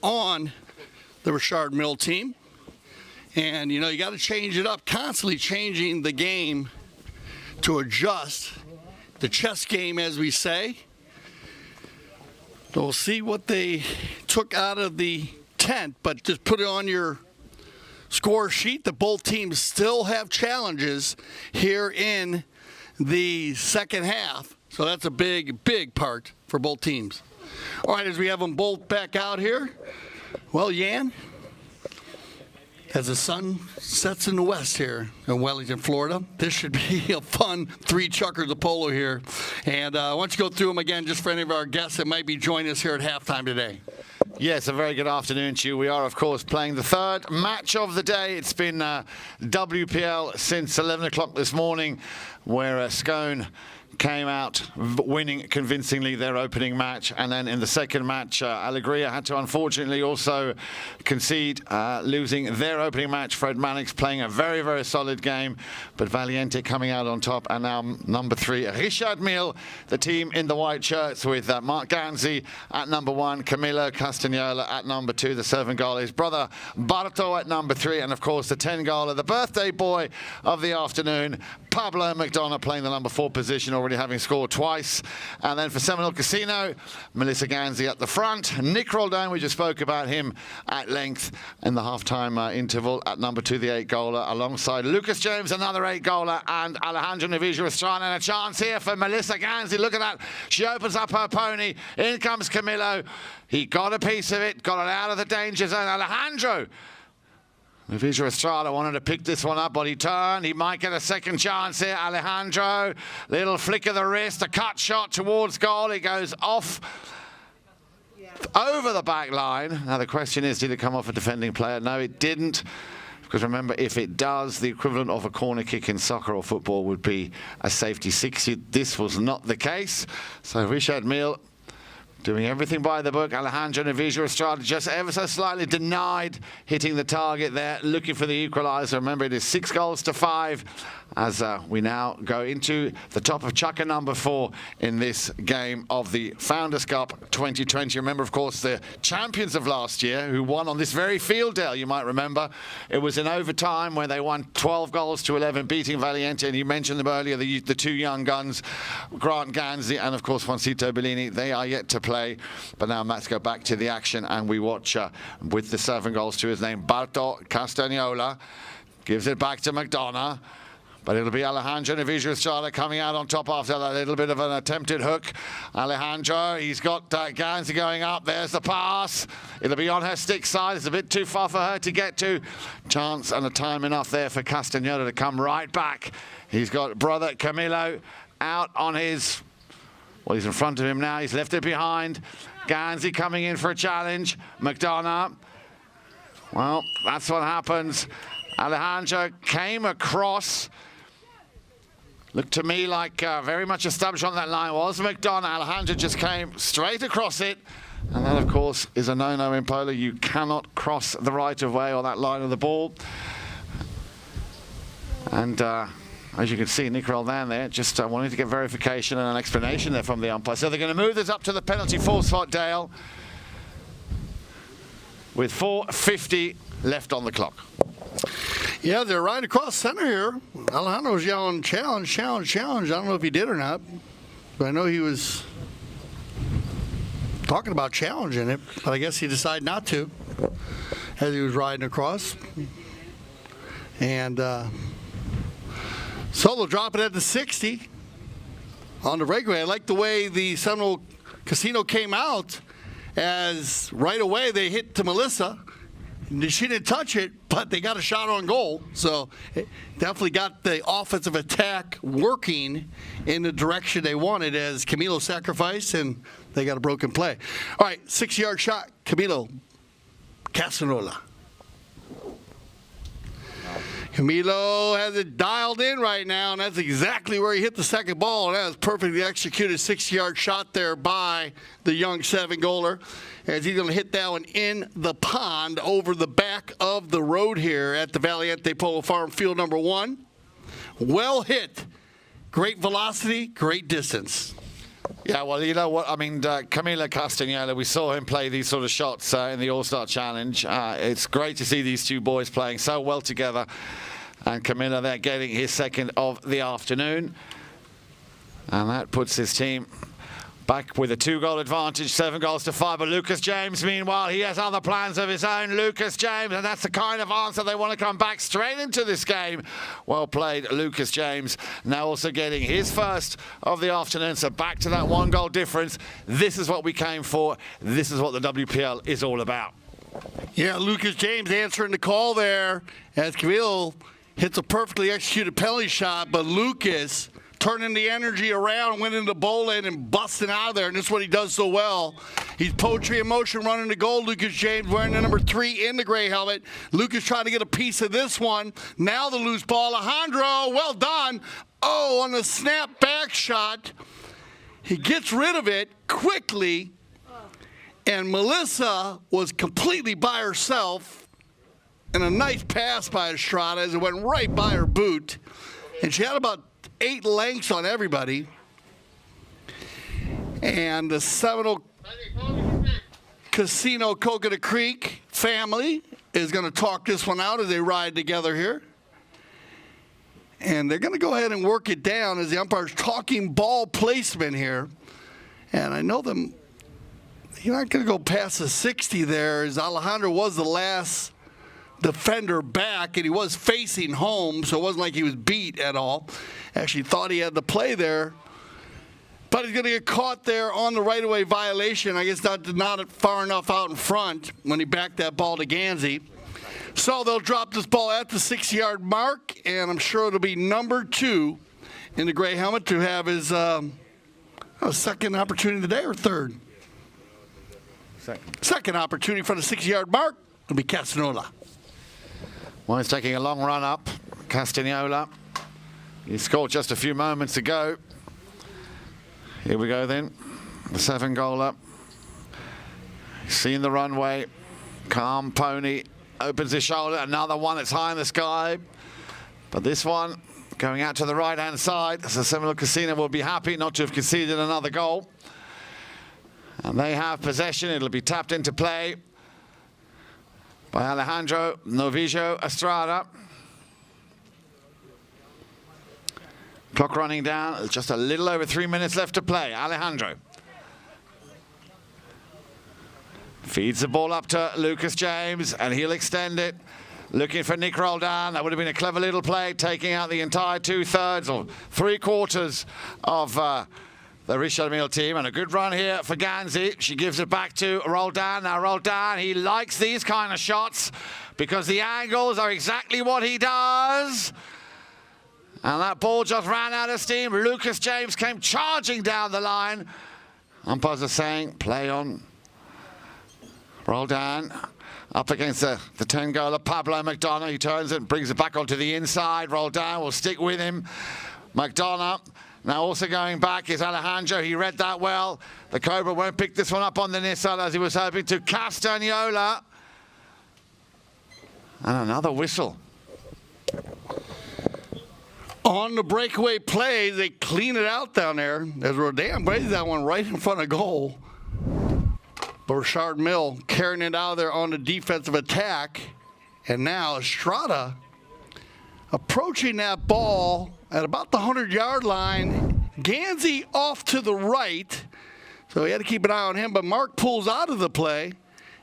on the Richard Mille team. And you know, you got to change it up, constantly changing the game to adjust the chess game, as we say. So we'll see what they took out of the tent, but just put it on your score sheet that both teams still have challenges here in the second half. So that's a big part for both teams. All right, as we have them both back out here, well, Yan, as the sun sets in the west here in Wellington, Florida, this should be a fun 3 chukkers of polo here. And why don't you go through them again just for any of our guests that might be joining us here at halftime today. Yes, a very good afternoon to you. We are, of course, playing the 3rd match of the day. It's been WPL since 11 o'clock this morning, where Scone came out winning convincingly their opening match, and then in the second match Alegria had to unfortunately also concede, losing their opening match. Fred Mannix playing a very, very solid game, but Valiente coming out on top. And now number 3, Richard Mille, the team in the white shirts, with Mark Ganzi at number 1, Camilo Castagnola at number 2, the 7-goaler, his brother Barto at number 3, and of course the 10-goaler, the birthday boy of the afternoon, Pablo McDonough, playing the number 4 position, already having scored twice. And then for Seminole Casino, Melissa Ganzi at the front. Nick Roldan, we just spoke about him at length in the half-time interval, at number 2, the 8-goaler, alongside Lucas James, another 8-goaler, and Alejandro Navijo Estrada. And a chance here for Melissa Ganzi. Look at that. She opens up her pony. In comes Camilo. He got a piece of it, got it out of the danger zone. Alejandro Navijo Estrada wanted to pick this one up, but he turned. He might get a second chance here. Alejandro, little flick of the wrist, a cut shot towards goal. He goes off over the back line. Now the question is, did it come off a defending player? No, it didn't. Because remember, if it does, the equivalent of a corner kick in soccer or football would be a safety 60. This was not the case. So Richard Mille doing everything by the book. Alejandro Navijo Estrada just ever so slightly denied hitting the target there, looking for the equaliser. Remember, it is 6-5 as we now go into the top of Chukker number 4 in this game of the Founders Cup 2020. Remember, of course, the champions of last year who won on this very field, Dale, you might remember. It was in overtime where they won 12-11, beating Valiente. And you mentioned them earlier, the 2 young guns, Grant Ganzi and, of course, Juancito Bellini. They are yet to play. But now let's go back to the action, and we watch with the 7 goals to his name, Barto Castagnola. Gives it back to McDonough. But it'll be Alejandro Navijo Estrada coming out on top after that little bit of an attempted hook. Alejandro, he's got Ganzi going up. There's the pass. It'll be on her stick side. It's a bit too far for her to get to. Chance and a time enough there for Castagnola to come right back. He's got brother Camilo out on his... Well, he's in front of him now. He's left it behind. Ganzi coming in for a challenge. McDonough. Well, that's what happens. Alejandro came across. Looked to me like very much established on that line was McDonough. Alejandro just came straight across it. And that, of course, is a no-no in polo. You cannot cross the right-of-way or that line of the ball. And as you can see, Nick Roldan there just wanting to get verification and an explanation there from the umpire. So they're going to move this up to the penalty full spot, Dale, with 4:50 left on the clock. Yeah, they're right across center here. Alejandro was yelling, challenge, challenge, challenge. I don't know if he did or not, but I know he was talking about challenging it, but I guess he decided not to as he was riding across. And so they'll drop it at the 60 on the breakaway. I like the way the Seminole Casino came out, as right away they hit to Melissa. She didn't touch it, but they got a shot on goal. So it definitely got the offensive attack working in the direction they wanted, as Camilo sacrificed, and they got a broken play. All right, 6-yard shot, Camilo Castagnola. Camilo has it dialed in right now, and that's exactly where he hit the second ball. And that was perfectly executed 6-yard shot there by the young 7-goaler, as he's going to hit that one in the pond over the back of the road here at the Valiente Polo Farm, field number 1. Well hit. Great velocity, great distance. Yeah, well, you know what? I mean, Camilo Castagnola, we saw him play these sort of shots in the All-Star Challenge. It's great to see these 2 boys playing so well together. And Camilo there getting his second of the afternoon. And that puts his team back with a 2-goal advantage, 7-5. But Lucas James, meanwhile, he has other plans of his own. Lucas James, and that's the kind of answer they want to come back straight into this game. Well played, Lucas James. Now also getting his first of the afternoon. So back to that 1-goal difference. This is what we came for. This is what the WPL is all about. Yeah, Lucas James answering the call there as Camilo hits a perfectly executed penalty shot, but Lucas turning the energy around, went into the bowl lane and busting out of there, and this is what he does so well. He's poetry in motion running the goal. Lucas James wearing the number 3 in the gray helmet. Lucas trying to get a piece of this one. Now the loose ball. Alejandro, well done. Oh, on the snap back shot. He gets rid of it quickly, and Melissa was completely by herself, and a nice pass by Estrada as it went right by her boot. And she had about 8 lengths on everybody. And the Seminole Casino Coconut Creek family is going to talk this one out as they ride together here. And they're going to go ahead and work it down as the umpire's talking ball placement here. And I know them, you're not going to go past the 60 there, as Alejandro was the last defender back, and he was facing home, so it wasn't like he was beat at all. Actually thought he had the play there. But he's going to get caught there on the right-of-way violation. I guess not far enough out in front when he backed that ball to Gansey. So they'll drop this ball at the 6-yard mark, and I'm sure it'll be number 2 in the gray helmet to have his second opportunity today, or third? Second opportunity for the 6-yard mark will be Castagnola. Well, he's taking a long run up. Castagnola. He scored just a few moments ago. Here we go then. The 7-goaler. Seeing the runway. Calm pony. Opens his shoulder. Another one that's high in the sky. But this one going out to the right-hand side. So Seminole Casino will be happy not to have conceded another goal. And they have possession. It'll be tapped into play by Alejandro Novillo Estrada. Clock running down, just a little over 3 minutes left to play. Alejandro feeds the ball up to Lucas James, and he'll extend it. Looking for Nick Roldan. That would have been a clever little play, taking out the entire 2/3 or 3/4 of the Richard Mille team. And a good run here for Gansey. She gives it back to Roldan. Now Roldan, he likes these kind of shots because the angles are exactly what he does. And that ball just ran out of steam. Lucas James came charging down the line. Umpires are saying, play on. Roldan up against the 10-goaler, Pablo McDonough. He turns it and brings it back onto the inside. Roldan will stick with him. McDonough now also going back is Alejandro. He read that well. The Cobra won't pick this one up on the near side as he was hoping to. Castagnola. And another whistle. On the breakaway play, they clean it out down there. As Rodan brings that one right in front of goal. But Richard Mille carrying it out of there on the defensive attack. And now Estrada approaching that ball at about the 100-yard line. Gansey off to the right. So he had to keep an eye on him. But Mark pulls out of the play.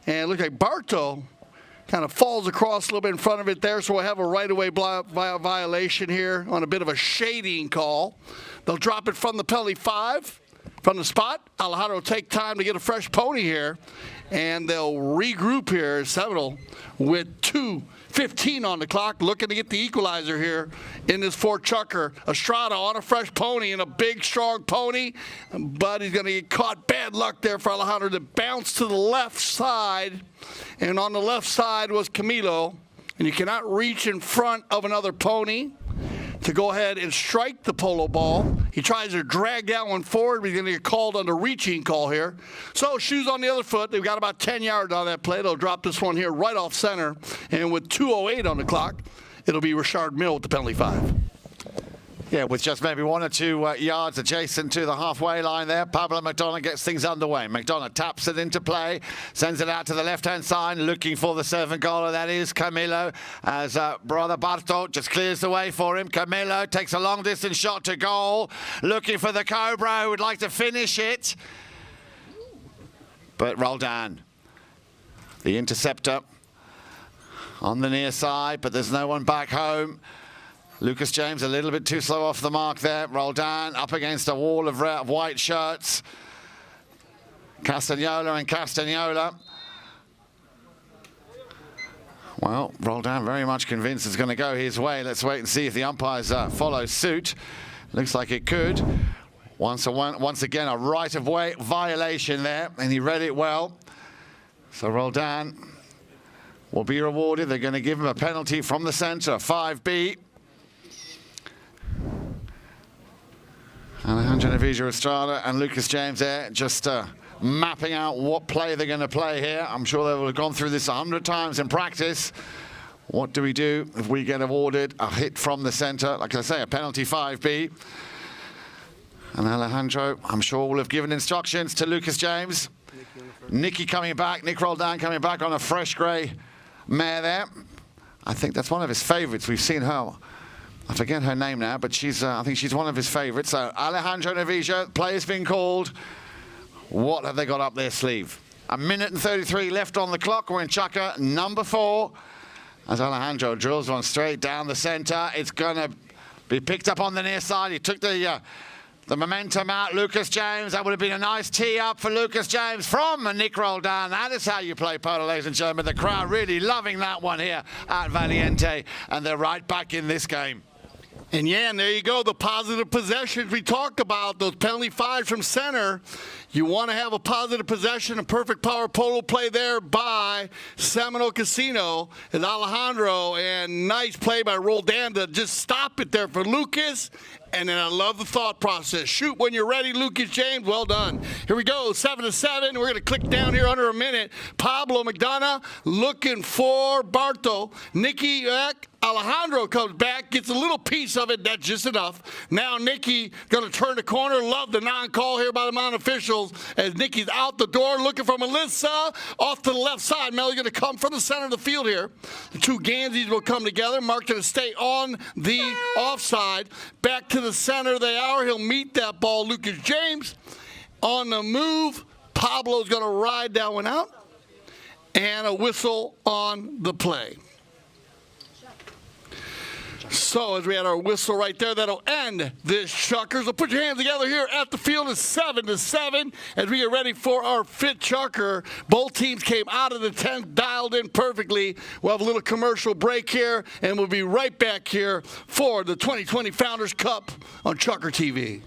And it looks like Barto kind of falls across a little bit in front of it there, so we'll have a right-of-way violation here on a bit of a shading call. They'll drop it from the penalty 5, from the spot. Alejandro will take time to get a fresh pony here, and they'll regroup here, Seminole, with 2:15 on the clock, looking to get the equalizer here in this Fort Chucker. Estrada on a fresh pony and a big, strong pony, but he's going to get caught. Bad luck there for Alejandro to bounce to the left side, and on the left side was Camilo, and you cannot reach in front of another pony to go ahead and strike the polo ball. He tries to drag that one forward, but he's going to get called on the reaching call here. So shoes on the other foot. They've got about 10 yards on that play. They'll drop this one here right off center. And with 2:08 on the clock, it'll be Richard Mille with the penalty 5. Yeah, with just maybe 1 or 2 yards adjacent to the halfway line there, Pablo McDonough gets things underway. McDonough taps it into play, sends it out to the left-hand side, looking for the 7-goaler. That is Camilo, as brother Barto just clears the way for him. Camilo takes a long-distance shot to goal, looking for the Cobra, who would like to finish it. But Roldan, the interceptor, on the near side, but there's no one back home. Lucas James a little bit too slow off the mark there. Roldan up against a wall of white shirts. Castagnola and Castagnola. Well, Roldan very much convinced it's going to go his way. Let's wait and see if the umpires follow suit. Looks like it could. Once again, a right-of-way violation there, and he read it well. So Roldan will be rewarded. They're going to give him a penalty from the centre, 5B. Alejandro Navijo Estrada and Lucas James there just mapping out what play they're going to play here. I'm sure they will have gone through this 100 times in practice. What do we do if we get awarded a hit from the centre? Like I say, a penalty 5B. And Alejandro, I'm sure, will have given instructions to Lucas James. Nicky coming back, Nick Roldan coming back on a fresh grey mare there. I think that's one of his favourites. We've seen her. I forget her name now, but I think she's one of his favourites. So Alejandro Navijo, play's been called. What have they got up their sleeve? 1 minute and 33 left on the clock. We're in Chukker number 4. As Alejandro drills one straight down the centre. It's going to be picked up on the near side. He took the momentum out. Lucas James, that would have been a nice tee up for Lucas James from Nick Roldan. That is how you play polo, ladies and gentlemen. The crowd really loving that one here at Valiente, and they're right back in this game. And yeah, and there you go, the positive possessions we talked about, those penalty 5s from center. You want to have a positive possession, a perfect power polo play there by Seminole Casino and Alejandro, and nice play by Roldan to just stop it there for Lucas. And then I love the thought process. Shoot when you're ready, Lucas James. Well done. Here we go, 7-7. We're going to click down here under a minute. Pablo McDonough looking for Barto. Nicky Alejandro comes back, gets a little piece of it. That's just enough. Now Nicky going to turn the corner. Love the non-call here by the Mount officials as Nicky's out the door looking for Melissa off to the left side. Mel's going to come from the center of the field here. The two Ganseys will come together. Mark going to stay on the offside. Back to the center they are. He'll meet that ball. Lucas James on the move. Pablo's going to ride that one out. And a whistle on the play. So as we had our whistle right there, that'll end this Chukker. So put your hands together here at the field. It's 7-7 as we get ready for our 5th Chukker. Both teams came out of the 10th, dialed in perfectly. We'll have a little commercial break here, and we'll be right back here for the 2020 Founders Cup on ChukkerTV.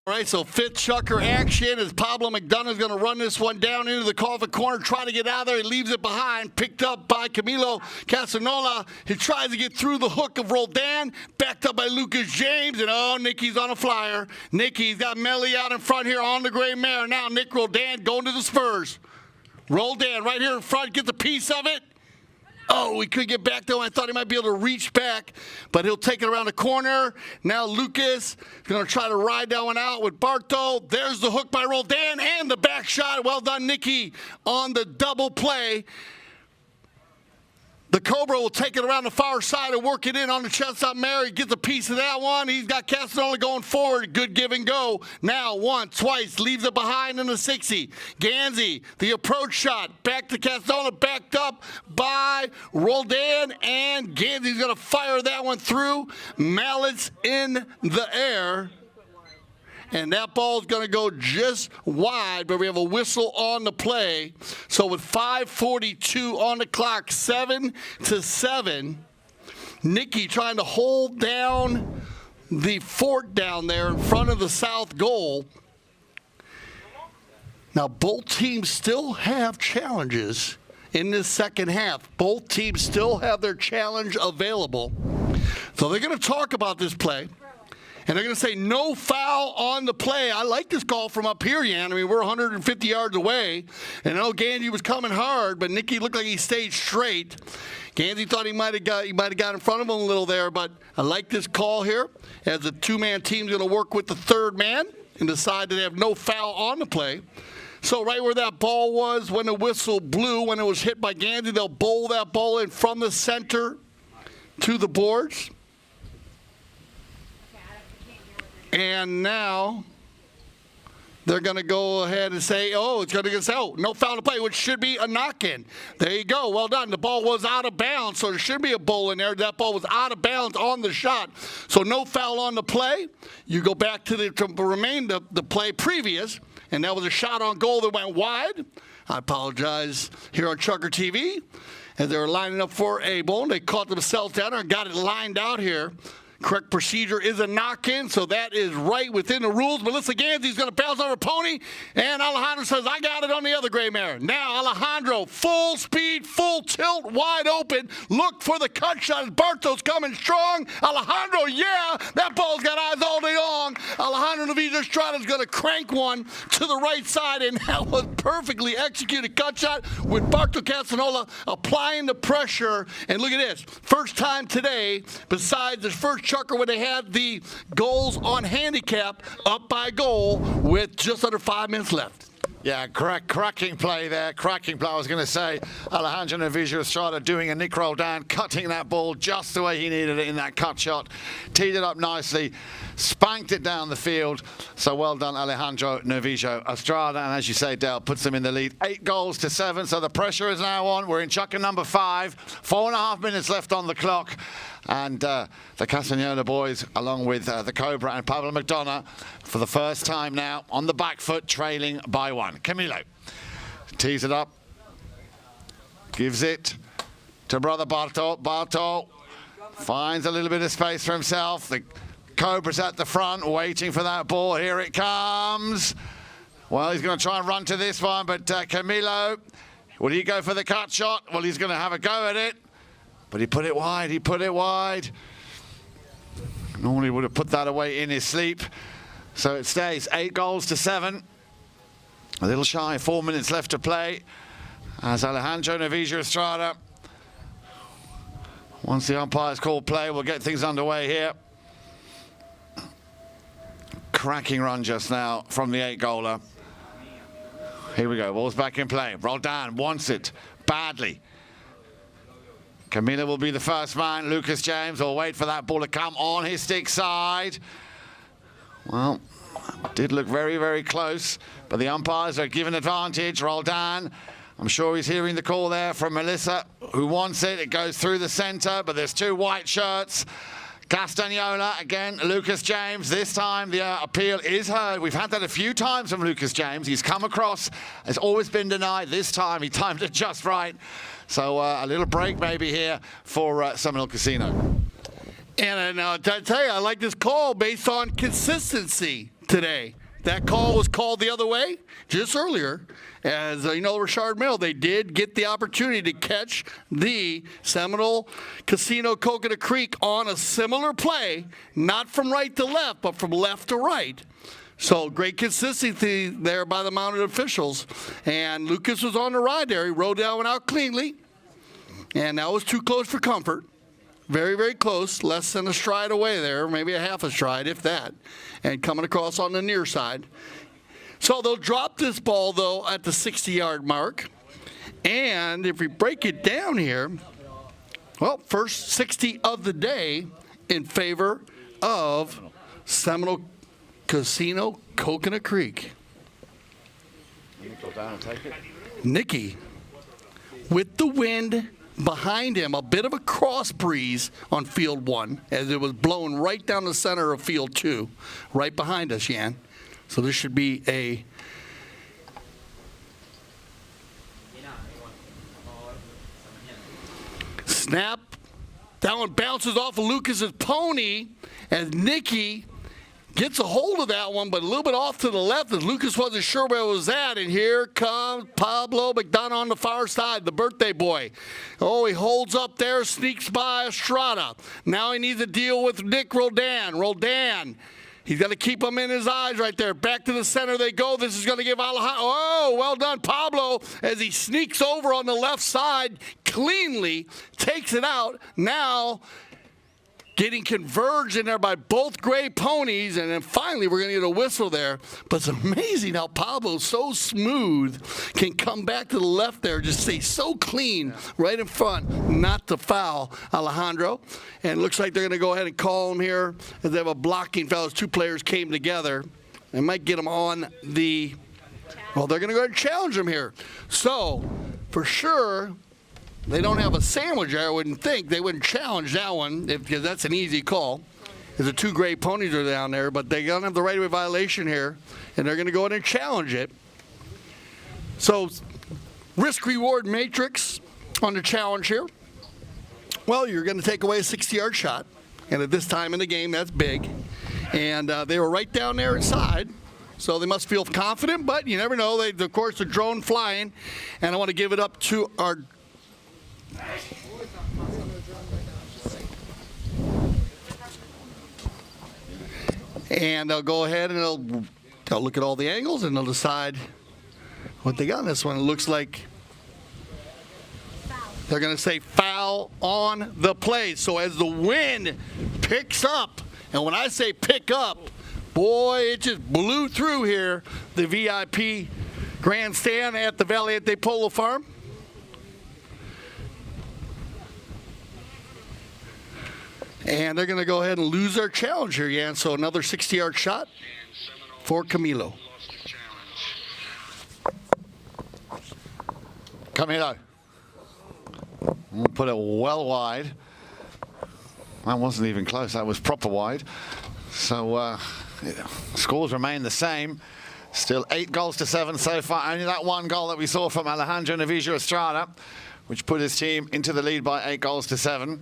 All right, so fifth chucker action as Pablo McDonough's going to run this one down into the coffin corner, try to get out of there. He leaves it behind, picked up by Camilo Castagnoli. He tries to get through the hook of Roldan, backed up by Lucas James, and oh, Nicky's on a flyer. Nicky's got Melly out in front here on the gray mare. Now Nick Roldan going to the spurs. Roldan right here in front, gets a piece of it. Oh, he could get back, though. I thought he might be able to reach back, but he'll take it around the corner. Now Lucas is going to try to ride that one out with Barto. There's the hook by Roldan and the back shot. Well done, Nicky, on the double play. The Cobra will take it around the far side and work it in on the chestnut mare. He gets a piece of that one. He's got Castagnoli going forward. Good give and go. Now, once, twice, leaves it behind in the 60. Ganzi, the approach shot. Back to Castagnoli, backed up by Roldan, and Ganzi's going to fire that one through. Mallets in the air. And that ball's going to go just wide, but we have a whistle on the play. So with 5:42 on the clock, 7-7, Nicky trying to hold down the fort down there in front of the south goal. Now, both teams still have challenges in this second half. Both teams still have their challenge available. So they're going to talk about this play. And they're going to say no foul on the play. I like this call from up here, Jan. I mean, we're 150 yards away. And I know Ganzi was coming hard, but Nicky looked like he stayed straight. Ganzi thought he might have got in front of him a little there, but I like this call here as the two-man team's going to work with the third man and decide that they have no foul on the play. So right where that ball was when the whistle blew, when it was hit by Ganzi, they'll bowl that ball in from the center to the boards. And now they're going to go ahead and say, no foul on the play, which should be a knock-in. There you go. Well done. The ball was out of bounds, so there should be a bowl in there. That ball was out of bounds on the shot. So no foul on the play. You go back to remain the play previous, and that was a shot on goal that went wide. I apologize here on ChukkerTV. As they were lining up for a bowl, they caught themselves down there and got it lined out here. Correct procedure is a knock-in, so that is right within the rules. Melissa Ganzi's going to bounce on her pony, and Alejandro says, I got it on the other gray mare. Now Alejandro, full speed, full tilt, wide open. Look for the cut shot. Barto's coming strong. Alejandro, yeah, that ball's got eyes all day long. Alejandro Navijo Estrada's going to crank one to the right side, and that was perfectly executed cut shot with Barto Castagnoli applying the pressure. And look at this. First time today, besides the first chucker when they had the goals on handicap, up by goal with just under 5 minutes left. Yeah, cracking play there. Cracking play. I was going to say Alejandro Navijo Estrada doing a Nick Roldan, cutting that ball just the way he needed it in that cut shot. Teed it up nicely, spanked it down the field. So well done, Alejandro Navijo Estrada. And as you say, Dale, puts them in the lead. 8-7. So the pressure is now on. We're in chucker number 5. 4.5 minutes left on the clock. And the Castagnoli boys, along with the Cobra and Pablo McDonough, for the first time now on the back foot, trailing by 1. Camilo tees it up, gives it to brother Barto. Barto finds a little bit of space for himself. The Cobra's at the front, waiting for that ball. Here it comes. Well, he's going to try and run to this one, but Camilo, will he go for the cut shot? Well, he's going to have a go at it. But he put it wide. Normally would have put that away in his sleep. So it stays 8-7. A little shy, 4 minutes left to play. As Alejandro Navijo Estrada, once the umpires call play, we'll get things underway here. Cracking run just now from the 8-goaler. Here we go, ball's back in play. Roldan wants it badly. Camilo will be the first man. Lucas James will wait for that ball to come on his stick side. Well, did look very, very close, but the umpires are given advantage. Roldan, I'm sure he's hearing the call there from Melissa, who wants it. It goes through the center, but there's 2 white shirts. Castagnoli, again, Lucas James. This time the appeal is heard. We've had that a few times from Lucas James. He's come across, has always been denied. This time he timed it just right. So a little break maybe here for Seminole Casino. And I tell you, I like this call based on consistency. today. That call was called the other way just earlier. As you know, Richard Mill, they did get the opportunity to catch the Seminole Casino Coconut Creek on a similar play, not from right to left, but from left to right. So great consistency there by the mounted officials. And Lucas was on the ride there. He rode that one out cleanly. And that was too close for comfort. Very, very close, less than a stride away there, maybe a half a stride, if that, and coming across on the near side. So they'll drop this ball, though, at the 60-yard mark. And if we break it down here, well, first 60 of the day in favor of Seminole Casino Coconut Creek. Nicky, with the wind behind him, a bit of a cross breeze on field 1 as it was blowing right down the center of field 2, right behind us, Jan. So this should be a snap. That one bounces off of Lucas's pony as Nicky gets a hold of that one, but a little bit off to the left as Lucas wasn't sure where it was at. And here comes Pablo McDonough on the far side, the birthday boy. Oh, he holds up there, sneaks by Estrada. Now he needs to deal with Nick Roldan. Roldan, he's got to keep him in his eyes right there. Back to the center they go. This is going to give Alejandro. Oh, well done, Pablo, as he sneaks over on the left side, cleanly takes it out. Now getting converged in there by both gray ponies, and then finally we're going to get a whistle there. But it's amazing how Pablo, so smooth, can come back to the left there, just stay so clean right in front, not to foul Alejandro. And it looks like they're going to go ahead and call him here as they have a blocking foul as two players came together. They might get him on the, well, they're going to go ahead and challenge him here. So, for sure, they don't have a sandwich there, I wouldn't think. They wouldn't challenge that one because that's an easy call. The two gray ponies are down there, but they don't have the right-of-way violation here, and they're going to go ahead and challenge it. So, risk-reward matrix on the challenge here. Well, you're going to take away a 60-yard shot, and at this time in the game, that's big. And they were right down there inside, so they must feel confident, but you never know. They, of course, the drone flying, and I want to give it up to our and they'll go ahead and they'll look at all the angles and they'll decide what they got on this one. It looks like they're going to say foul on the play. So as the wind picks up, and when I say pick up, boy, it just blew through here, the VIP grandstand at the Valiente Polo Farm. And they're going to go ahead and lose their challenge here, Jan. So another 60-yard shot for Camilo. Camilo. We'll put it well wide. That wasn't even close. That was proper wide. So scores remain the same. Still 8-7 so far. Only that one goal that we saw from Alejandro Navijo Estrada, which put his team into the lead by 8-7.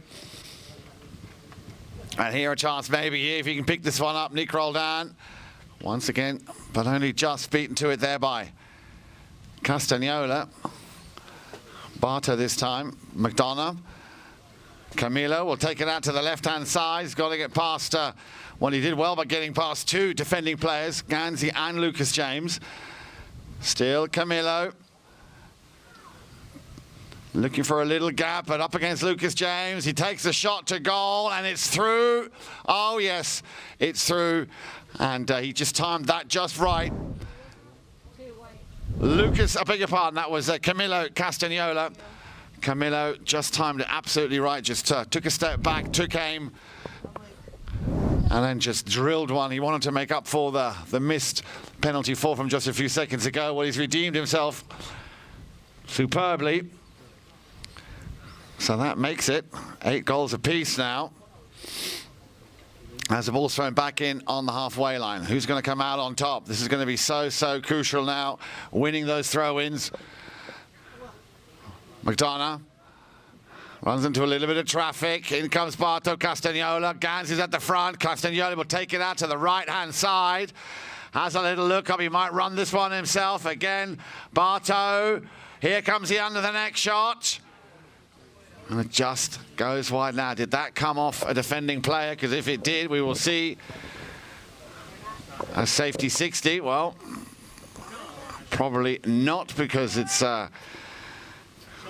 And here a chance maybe here if he can pick this one up. Nick Roldan once again, but only just beaten to it there by Castagnola. Barta this time. McDonough. Camilo will take it out to the left-hand side. He's got to get past, well, he did well by getting past two defending players, Ganzi and Lucas James. Still Camilo. Looking for a little gap, but up against Lucas James. He takes the shot to goal, and it's through. Oh, yes, it's through. And he just timed that just right. Lucas, I beg your pardon, that was Camilo Castagnola. Camilo just timed it absolutely right. Just took a step back, took aim, and then just drilled one. He wanted to make up for the missed penalty fall from just a few seconds ago. Well, he's redeemed himself superbly. So that makes it 8 goals apiece now. As the ball's thrown back in on the halfway line. Who's going to come out on top? This is going to be so crucial now, winning those throw-ins. McDonough runs into a little bit of traffic. In comes Barto Castagnola. Gans is at the front. Castagnola will take it out to the right-hand side. has a little look up. He might run this one himself. Again, Bartow. Here comes the under the neck shot. And it just goes wide now. Did that come off a defending player? Because if it did, we will see a safety 60. Well, probably not, because it's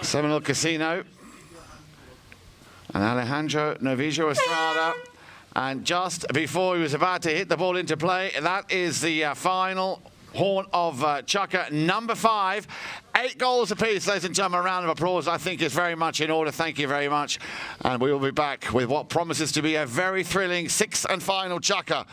Seminole Casino and Alejandro Novillo Estrada. And just before he was about to hit the ball into play, that is the final horn of Chukker number 5. 8 goals apiece, ladies and gentlemen. A round of applause, I think, is very much in order. Thank you very much. And we will be back with what promises to be a very thrilling 6th and final Chukker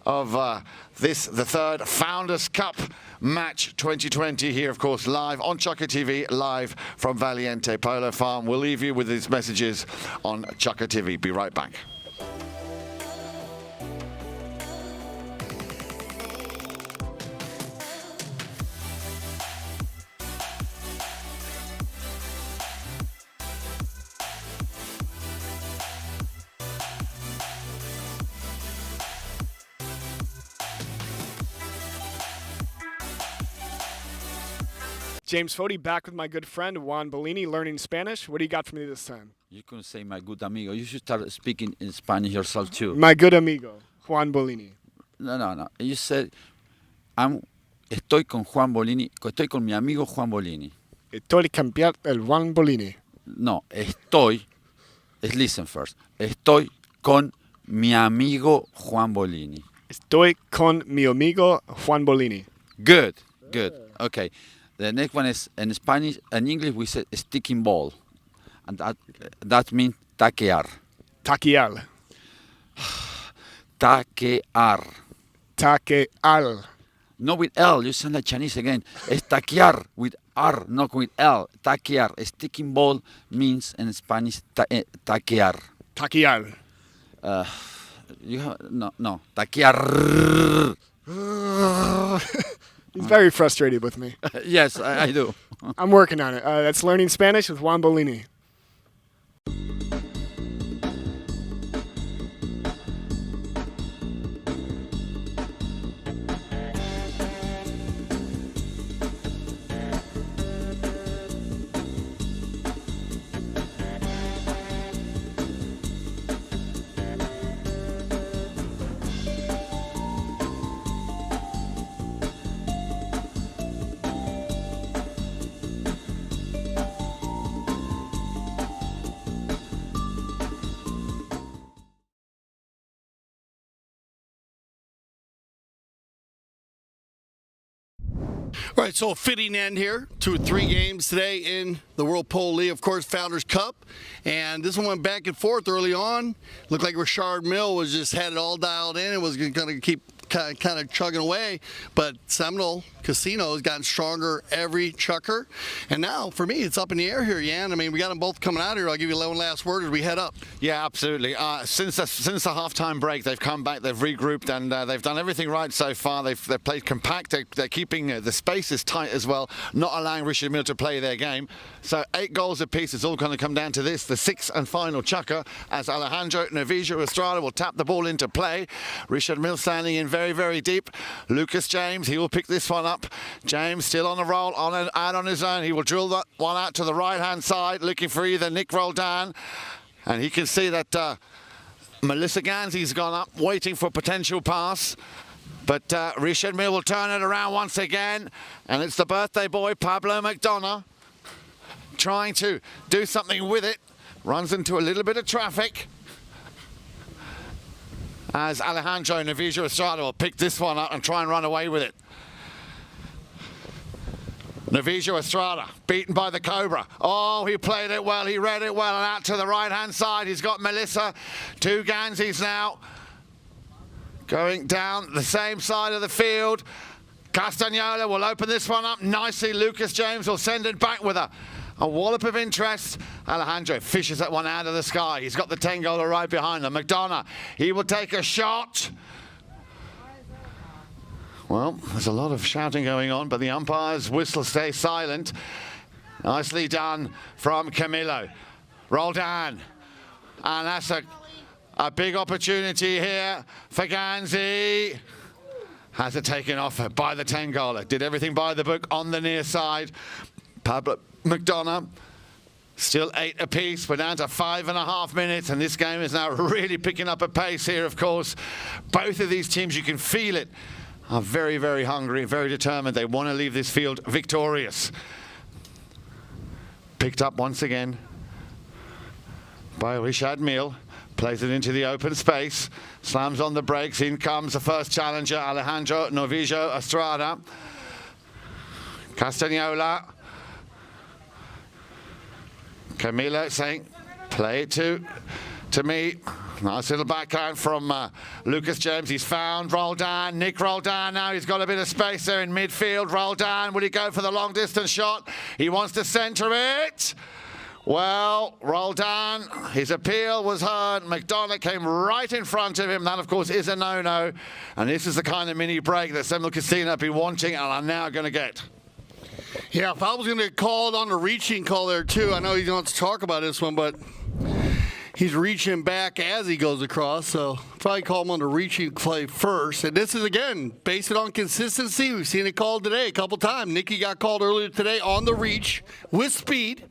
of the 3rd Founders Cup match 2020 here, of course, live on ChukkerTV, live from Valiente Polo Farm. We'll leave you with these messages on ChukkerTV. Be right back. James Fody back with my good friend Juan Bellini, learning Spanish. What do you got for me this time? You couldn't say my good amigo. You should start speaking in Spanish yourself too. My good amigo, Juan Bellini. No. You said, estoy con Juan Bolini. Estoy con mi amigo Juan Bolini. Estoy cambiar el Juan Bellini. No, estoy. Listen first. Estoy con mi amigo Juan Bolini. Estoy con mi amigo Juan Bellini. Good. Okay. The next one is in Spanish and English we say sticking ball, and that means taquear. Taquear. Taquear. Taquear. No with L. You sound like Chinese again. Es taquear with R, not with L. Taquear. Sticking ball means in Spanish taquear. Taquear. No. Taquear. He's very frustrated with me. Yes, I do. I'm working on it. That's Learning Spanish with Juan Bellini. All right, so a fitting end here to 3 games today in the World Polo League, of course, Founders Cup. And this one went back and forth early on. Looked like Richard Mill was just had it all dialed in and was going to keep kind of chugging away, but Seminole Casino has gotten stronger every Chukker. And now, for me, it's up in the air here, Jan. I mean, we got them both coming out here. I'll give you 11 last words as we head up. Yeah, absolutely. Since the halftime break, they've come back, they've regrouped, and they've done everything right so far. They've played compact. They're keeping the spaces tight as well, not allowing Richard Mill to play their game. So 8 goals apiece. It's all going to come down to this, the 6th and final Chukker, as Alejandro Novillo Estrada will tap the ball into play. Richard Mill standing in very, very deep. Lucas James, he will pick this one up. James still on the roll, out on his own. He will drill that one out to the right-hand side, looking for either Nick Roldan. And he can see that Melissa Ganzi's gone up, waiting for a potential pass. But Richard Mill will turn it around once again. And it's the birthday boy, Pablo McDonough, trying to do something with it. Runs into a little bit of traffic, as Alejandro Novillo Estrada will pick this one up and try and run away with it. Novillo Estrada, beaten by the Cobra. Oh, he played it well, he read it well, and out to the right-hand side. He's got Melissa. 2 Ganzis now. Going down the same side of the field. Castagnola will open this one up nicely. Lucas James will send it back with a wallop of interest. Alejandro fishes that one out of the sky. He's got the 10-goaler right behind him. McDonough, he will take a shot. Well, there's a lot of shouting going on, but the umpire's whistle stays silent. Nicely done from Camilo. Roldan. And that's a big opportunity here for Ganzi. Has it taken off by the 10-goaler. Did everything by the book on the near side. Pablo McDonough. Still 8 apiece. We're down to 5.5 minutes, and this game is now really picking up a pace here, of course. Both of these teams, you can feel it, are very, very hungry, very determined. They want to leave this field victorious. Picked up once again by Richard Mille. Plays it into the open space. Slams on the brakes. In comes the first challenger, Alejandro Novillo Estrada. Castagnola. Camilo saying, play it to me. Nice little backhand from Lucas James. He's found Roldan. Nick Roldan now. He's got a bit of space there in midfield. Roldan, will he go for the long distance shot? He wants to centre it. Well, Roldan, his appeal was heard. McDonough came right in front of him. That, of course, is a no-no. And this is the kind of mini break that Semel Casino have been wanting and are now going to get. Yeah, if I was going to get called on the reaching call there, too. I know he wants to talk about this one, but he's reaching back as he goes across. So probably call him on the reaching play first. And this is, again, based it on consistency. We've seen it called today a couple times. Nicky got called earlier today on the reach with speed.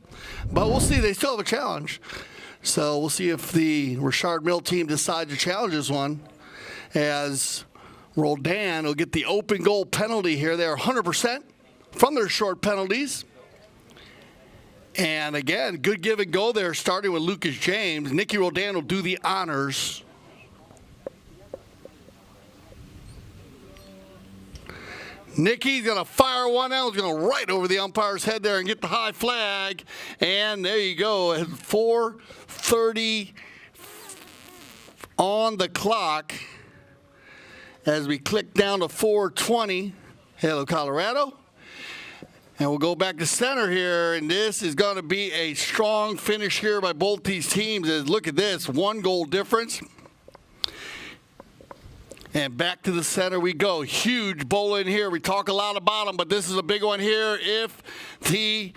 But we'll see. They still have a challenge. So we'll see if the Richard Mille team decides to challenge this one, as Roldan will get the open goal penalty here. They're 100% from their short penalties. And again, good give and go there, starting with Lucas James. Nicky Roldan will do the honors. Nicky's going to fire one out. He's going to right over the umpire's head there and get the high flag. And there you go. At 4:30 on the clock as we click down to 4:20. Hello, Colorado. And we'll go back to center here, and this is going to be a strong finish here by both these teams. As look at this, 1 goal difference. And back to the center we go. Huge bowl in here. We talk a lot about them, but this is a big one here. If the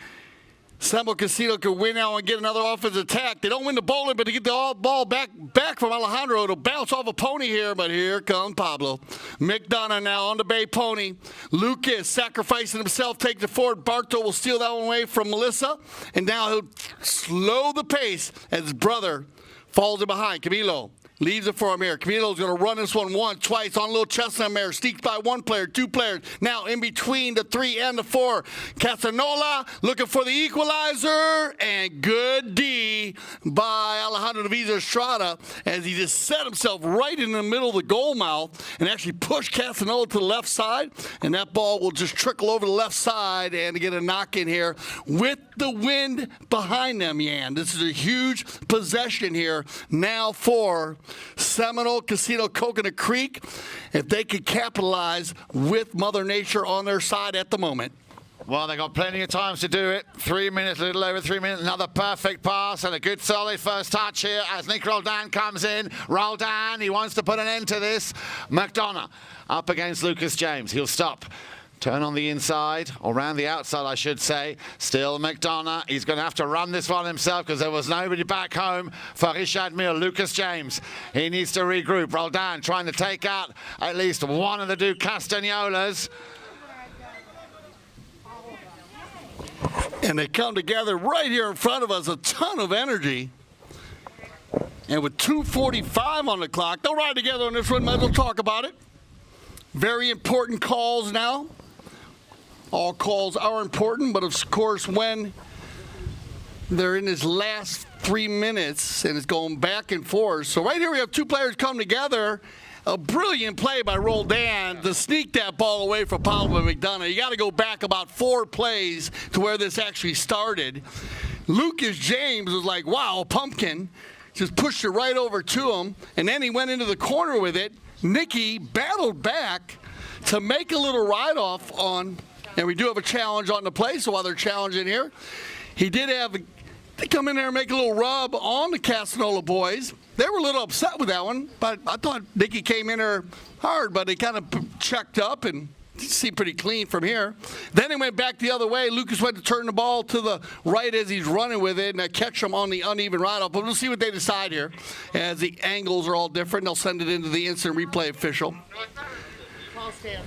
Semel Casino can win now and get another offensive attack, they don't win the bowling, but to get the ball back from Alejandro, it'll bounce off a pony here, but here comes Pablo. McDonough now on the Bay Pony. Lucas sacrificing himself, takes it forward. Barto will steal that one away from Melissa, and now he'll slow the pace as his brother falls in behind. Camilo leaves it for him here. Camilo's going to run this one once, twice on a little chestnut mare. Sneaks by 1 player, 2 players. Now in between the 3 and the 4. Castagnola looking for the equalizer. And good D by Alejandro Novillo Estrada as he just set himself right in the middle of the goal mouth and actually pushed Castagnola to the left side. And that ball will just trickle over the left side and get a knock in here with the wind behind them, Yan. This is a huge possession here now for Seminole Casino Coconut Creek, if they could capitalize with Mother Nature on their side at the moment. Well, they've got plenty of times to do it. 3 minutes, a little over 3 minutes. Another perfect pass and a good solid first touch here as Nick Roldan comes in. Roldan, he wants to put an end to this. McDonough up against Lucas James. He'll stop. Turn on the inside, or around the outside, I should say. Still McDonough. He's going to have to run this one himself because there was nobody back home for Richard Mille. Lucas James, he needs to regroup. Roldan trying to take out at least one of the two Castagnolas. And they come together right here in front of us, a ton of energy. And with 2:45 on the clock, they'll ride together on this one. Might as well talk about it. Very important calls now. All calls are important, but of course when they're in his last 3 minutes and it's going back and forth. So right here we have 2 players come together. A brilliant play by Roldan to sneak that ball away from Pablo McDonough. You got to go back about 4 plays to where this actually started. Lucas James was like, wow, pumpkin. Just pushed it right over to him, and then he went into the corner with it. Nicky battled back to make a little ride-off on, and we do have a challenge on the play, so while they're challenging here, he did have, they come in there and make a little rub on the Castagnola boys. They were a little upset with that one, but I thought Nicky came in there hard, but they kind of checked up and seemed pretty clean from here. Then he went back the other way. Lucas went to turn the ball to the right as he's running with it, and I catch him on the uneven ride-off. But we'll see what they decide here, as the angles are all different. They'll send it into the instant replay official.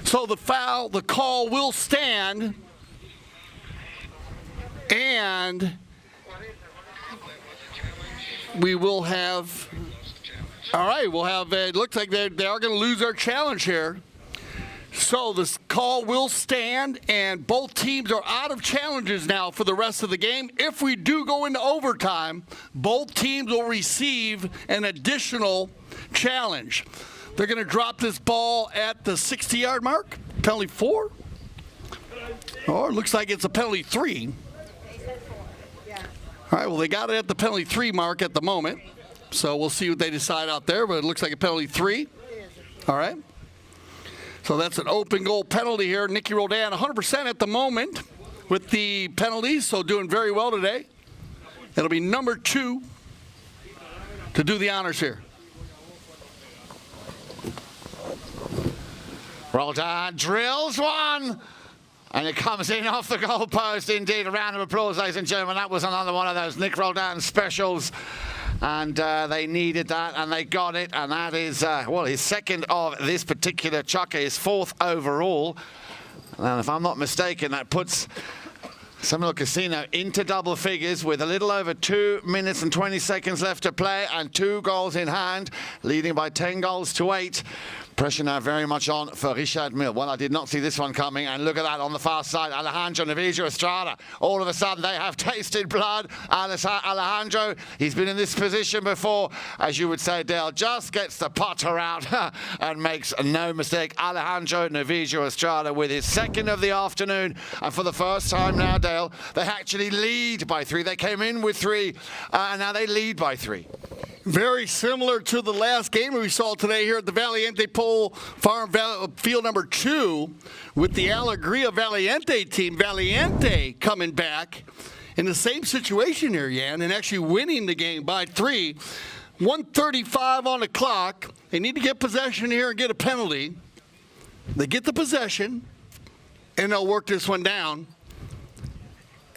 So the call will stand. And we will have, all right, we'll have, it looks like they are going to lose our challenge here. So this call will stand, and both teams are out of challenges now for the rest of the game. If we do go into overtime, both teams will receive an additional challenge. They're going to drop this ball at the 60-yard mark, penalty 4. Or it looks like it's a penalty 3. All right, well, they got it at the penalty 3 mark at the moment. So we'll see what they decide out there, but it looks like a penalty 3. All right. So that's an open goal penalty here. Nicky Roldan 100% at the moment with the penalties, so doing very well today. It'll be number 2 to do the honors here. Roldan drills one. And it comes in off the goalpost. Indeed, a round of applause, ladies and gentlemen. That was another one of those Nick Roldan specials. And they needed that, and they got it. And that is, well, his second of this particular chukker, his 4th overall. And if I'm not mistaken, that puts Seminole Casino into double figures with a little over 2 minutes and 20 seconds left to play and 2 goals in hand, leading by 10 goals to 8. Pressure now very much on for Richard Mill. Well, I did not see this one coming, and look at that on the far side. Alejandro Navijo Estrada. All of a sudden, they have tasted blood. Alejandro, he's been in this position before, as you would say, Dale, just gets the putter out and makes no mistake. Alejandro Navijo Estrada with his 2nd of the afternoon, and for the first time now, Dale, they actually lead by 3. They came in with 3, and now they lead by 3. Very similar to the last game we saw today here at the Valiente Pole Farm Field number 2 with the Alegria Valiente team. Valiente coming back in the same situation here, Jan, and actually winning the game by 3. 1:35 on the clock. They need to get possession here and get a penalty. They get the possession, and they'll work this one down.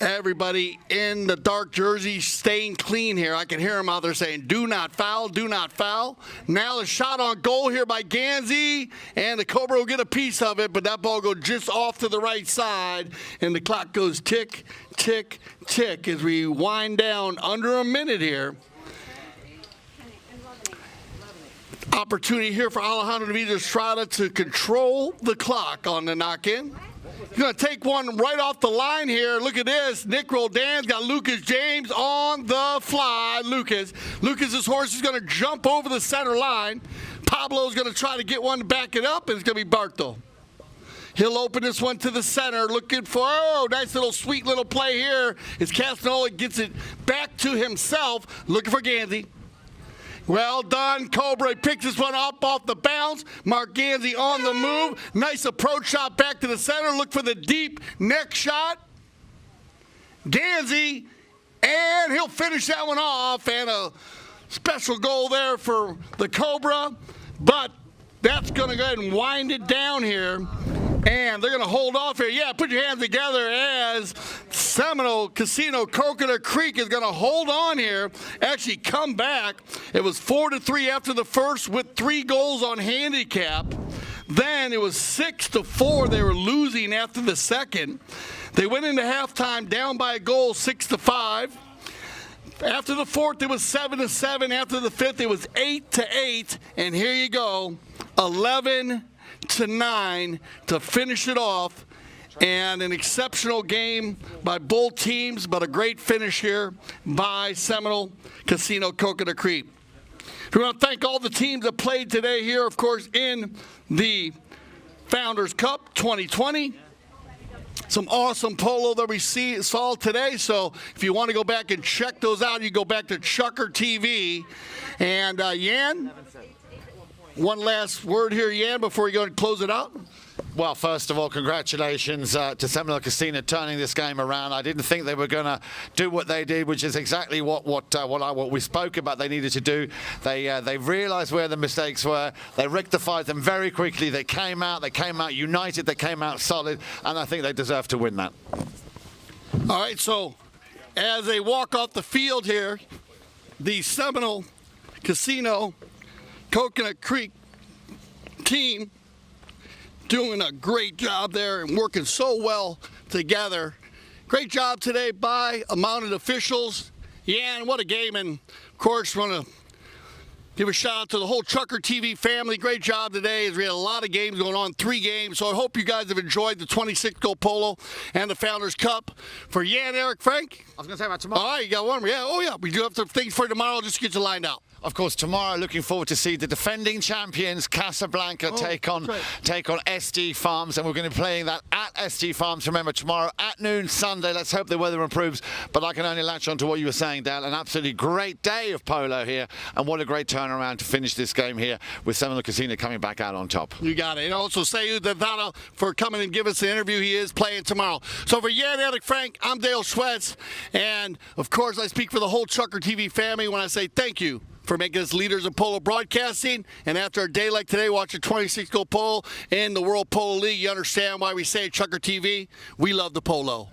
Everybody in the dark jersey staying clean here. I can hear them out there saying, do not foul, do not foul. Now a shot on goal here by Ganzi, and the Cobra will get a piece of it, but that ball goes just off to the right side, and the clock goes tick, tick, tick as we wind down under a minute here. Opportunity here for Alejandro Navijo Estrada to control the clock on the knock-in. He's going to take one right off the line here. Look at this. Nick Roldan's got Lucas James on the fly. Lucas's horse is going to jump over the center line. Pablo's going to try to get one to back it up, and it's going to be Barto. He'll open this one to the center, looking for, oh, nice little sweet little play here as Castagnoli gets it back to himself, looking for Ganzi. Well done, Cobra. He picks this one up off the bounce. Mark Ganzi on the move. Nice approach shot back to the center. Look for the deep neck shot. Ganzi, and he'll finish that one off. And a special goal there for the Cobra. But that's going to go ahead and wind it down here. And they're going to hold off here. Yeah, put your hands together as Seminole Casino Coconut Creek is going to hold on here, actually come back. It was 4-3 after the first with 3 goals on handicap. Then it was 6-4. They were losing after the second. They went into halftime down by a goal, 6-5. After the fourth, it was 7-7. After the fifth, it was 8-8. And here you go, 11-9 to finish it off, and an exceptional game by both teams, but a great finish here by Seminole Casino Coconut Creek. We want to thank all the teams that played today here, of course, in the Founders Cup 2020. Some awesome polo that we saw today, so if you want to go back and check those out, you go back to ChukkerTV. And Jan, one last word here, Jan, before you go and close it out. Well, first of all, congratulations to Seminole Casino turning this game around. I didn't think they were going to do what they did, which is exactly what we spoke about they needed to do. They realized where the mistakes were. They rectified them very quickly. They came out united. They came out solid, and I think they deserve to win that. All right, so as they walk off the field here, the Seminole Casino Coconut Creek team doing a great job there and working so well together. Great job today by mounted officials. Yeah, and what a game. And, of course, want to give a shout out to the whole ChukkerTV family. Great job today as we had a lot of games going on, 3 games. So I hope you guys have enjoyed the 26-goal polo and the Founders Cup. For Jan, Eric, Frank? I was going to say about tomorrow. All right, you got one more. Yeah, oh yeah, we do have some things for tomorrow just to get you lined out. Of course, tomorrow, looking forward to see the defending champions Casablanca take on SD Farms, and we're going to be playing that at SD Farms. Remember, tomorrow at noon, Sunday. Let's hope the weather improves. But I can only latch on to what you were saying, Dale. An absolutely great day of polo here, and what a great turnaround to finish this game here with Seminole Casino coming back out on top. You got it. And also say Dada for coming and giving us the interview. He is playing tomorrow. So for Jan, Eric, Frank, I'm Dale Schwetz, and of course I speak for the whole ChukkerTV family when I say thank you for making us leaders in polo broadcasting. And after a day like today, watching 26-goal polo in the World Polo League, you understand why we say at ChukkerTV, we love the polo.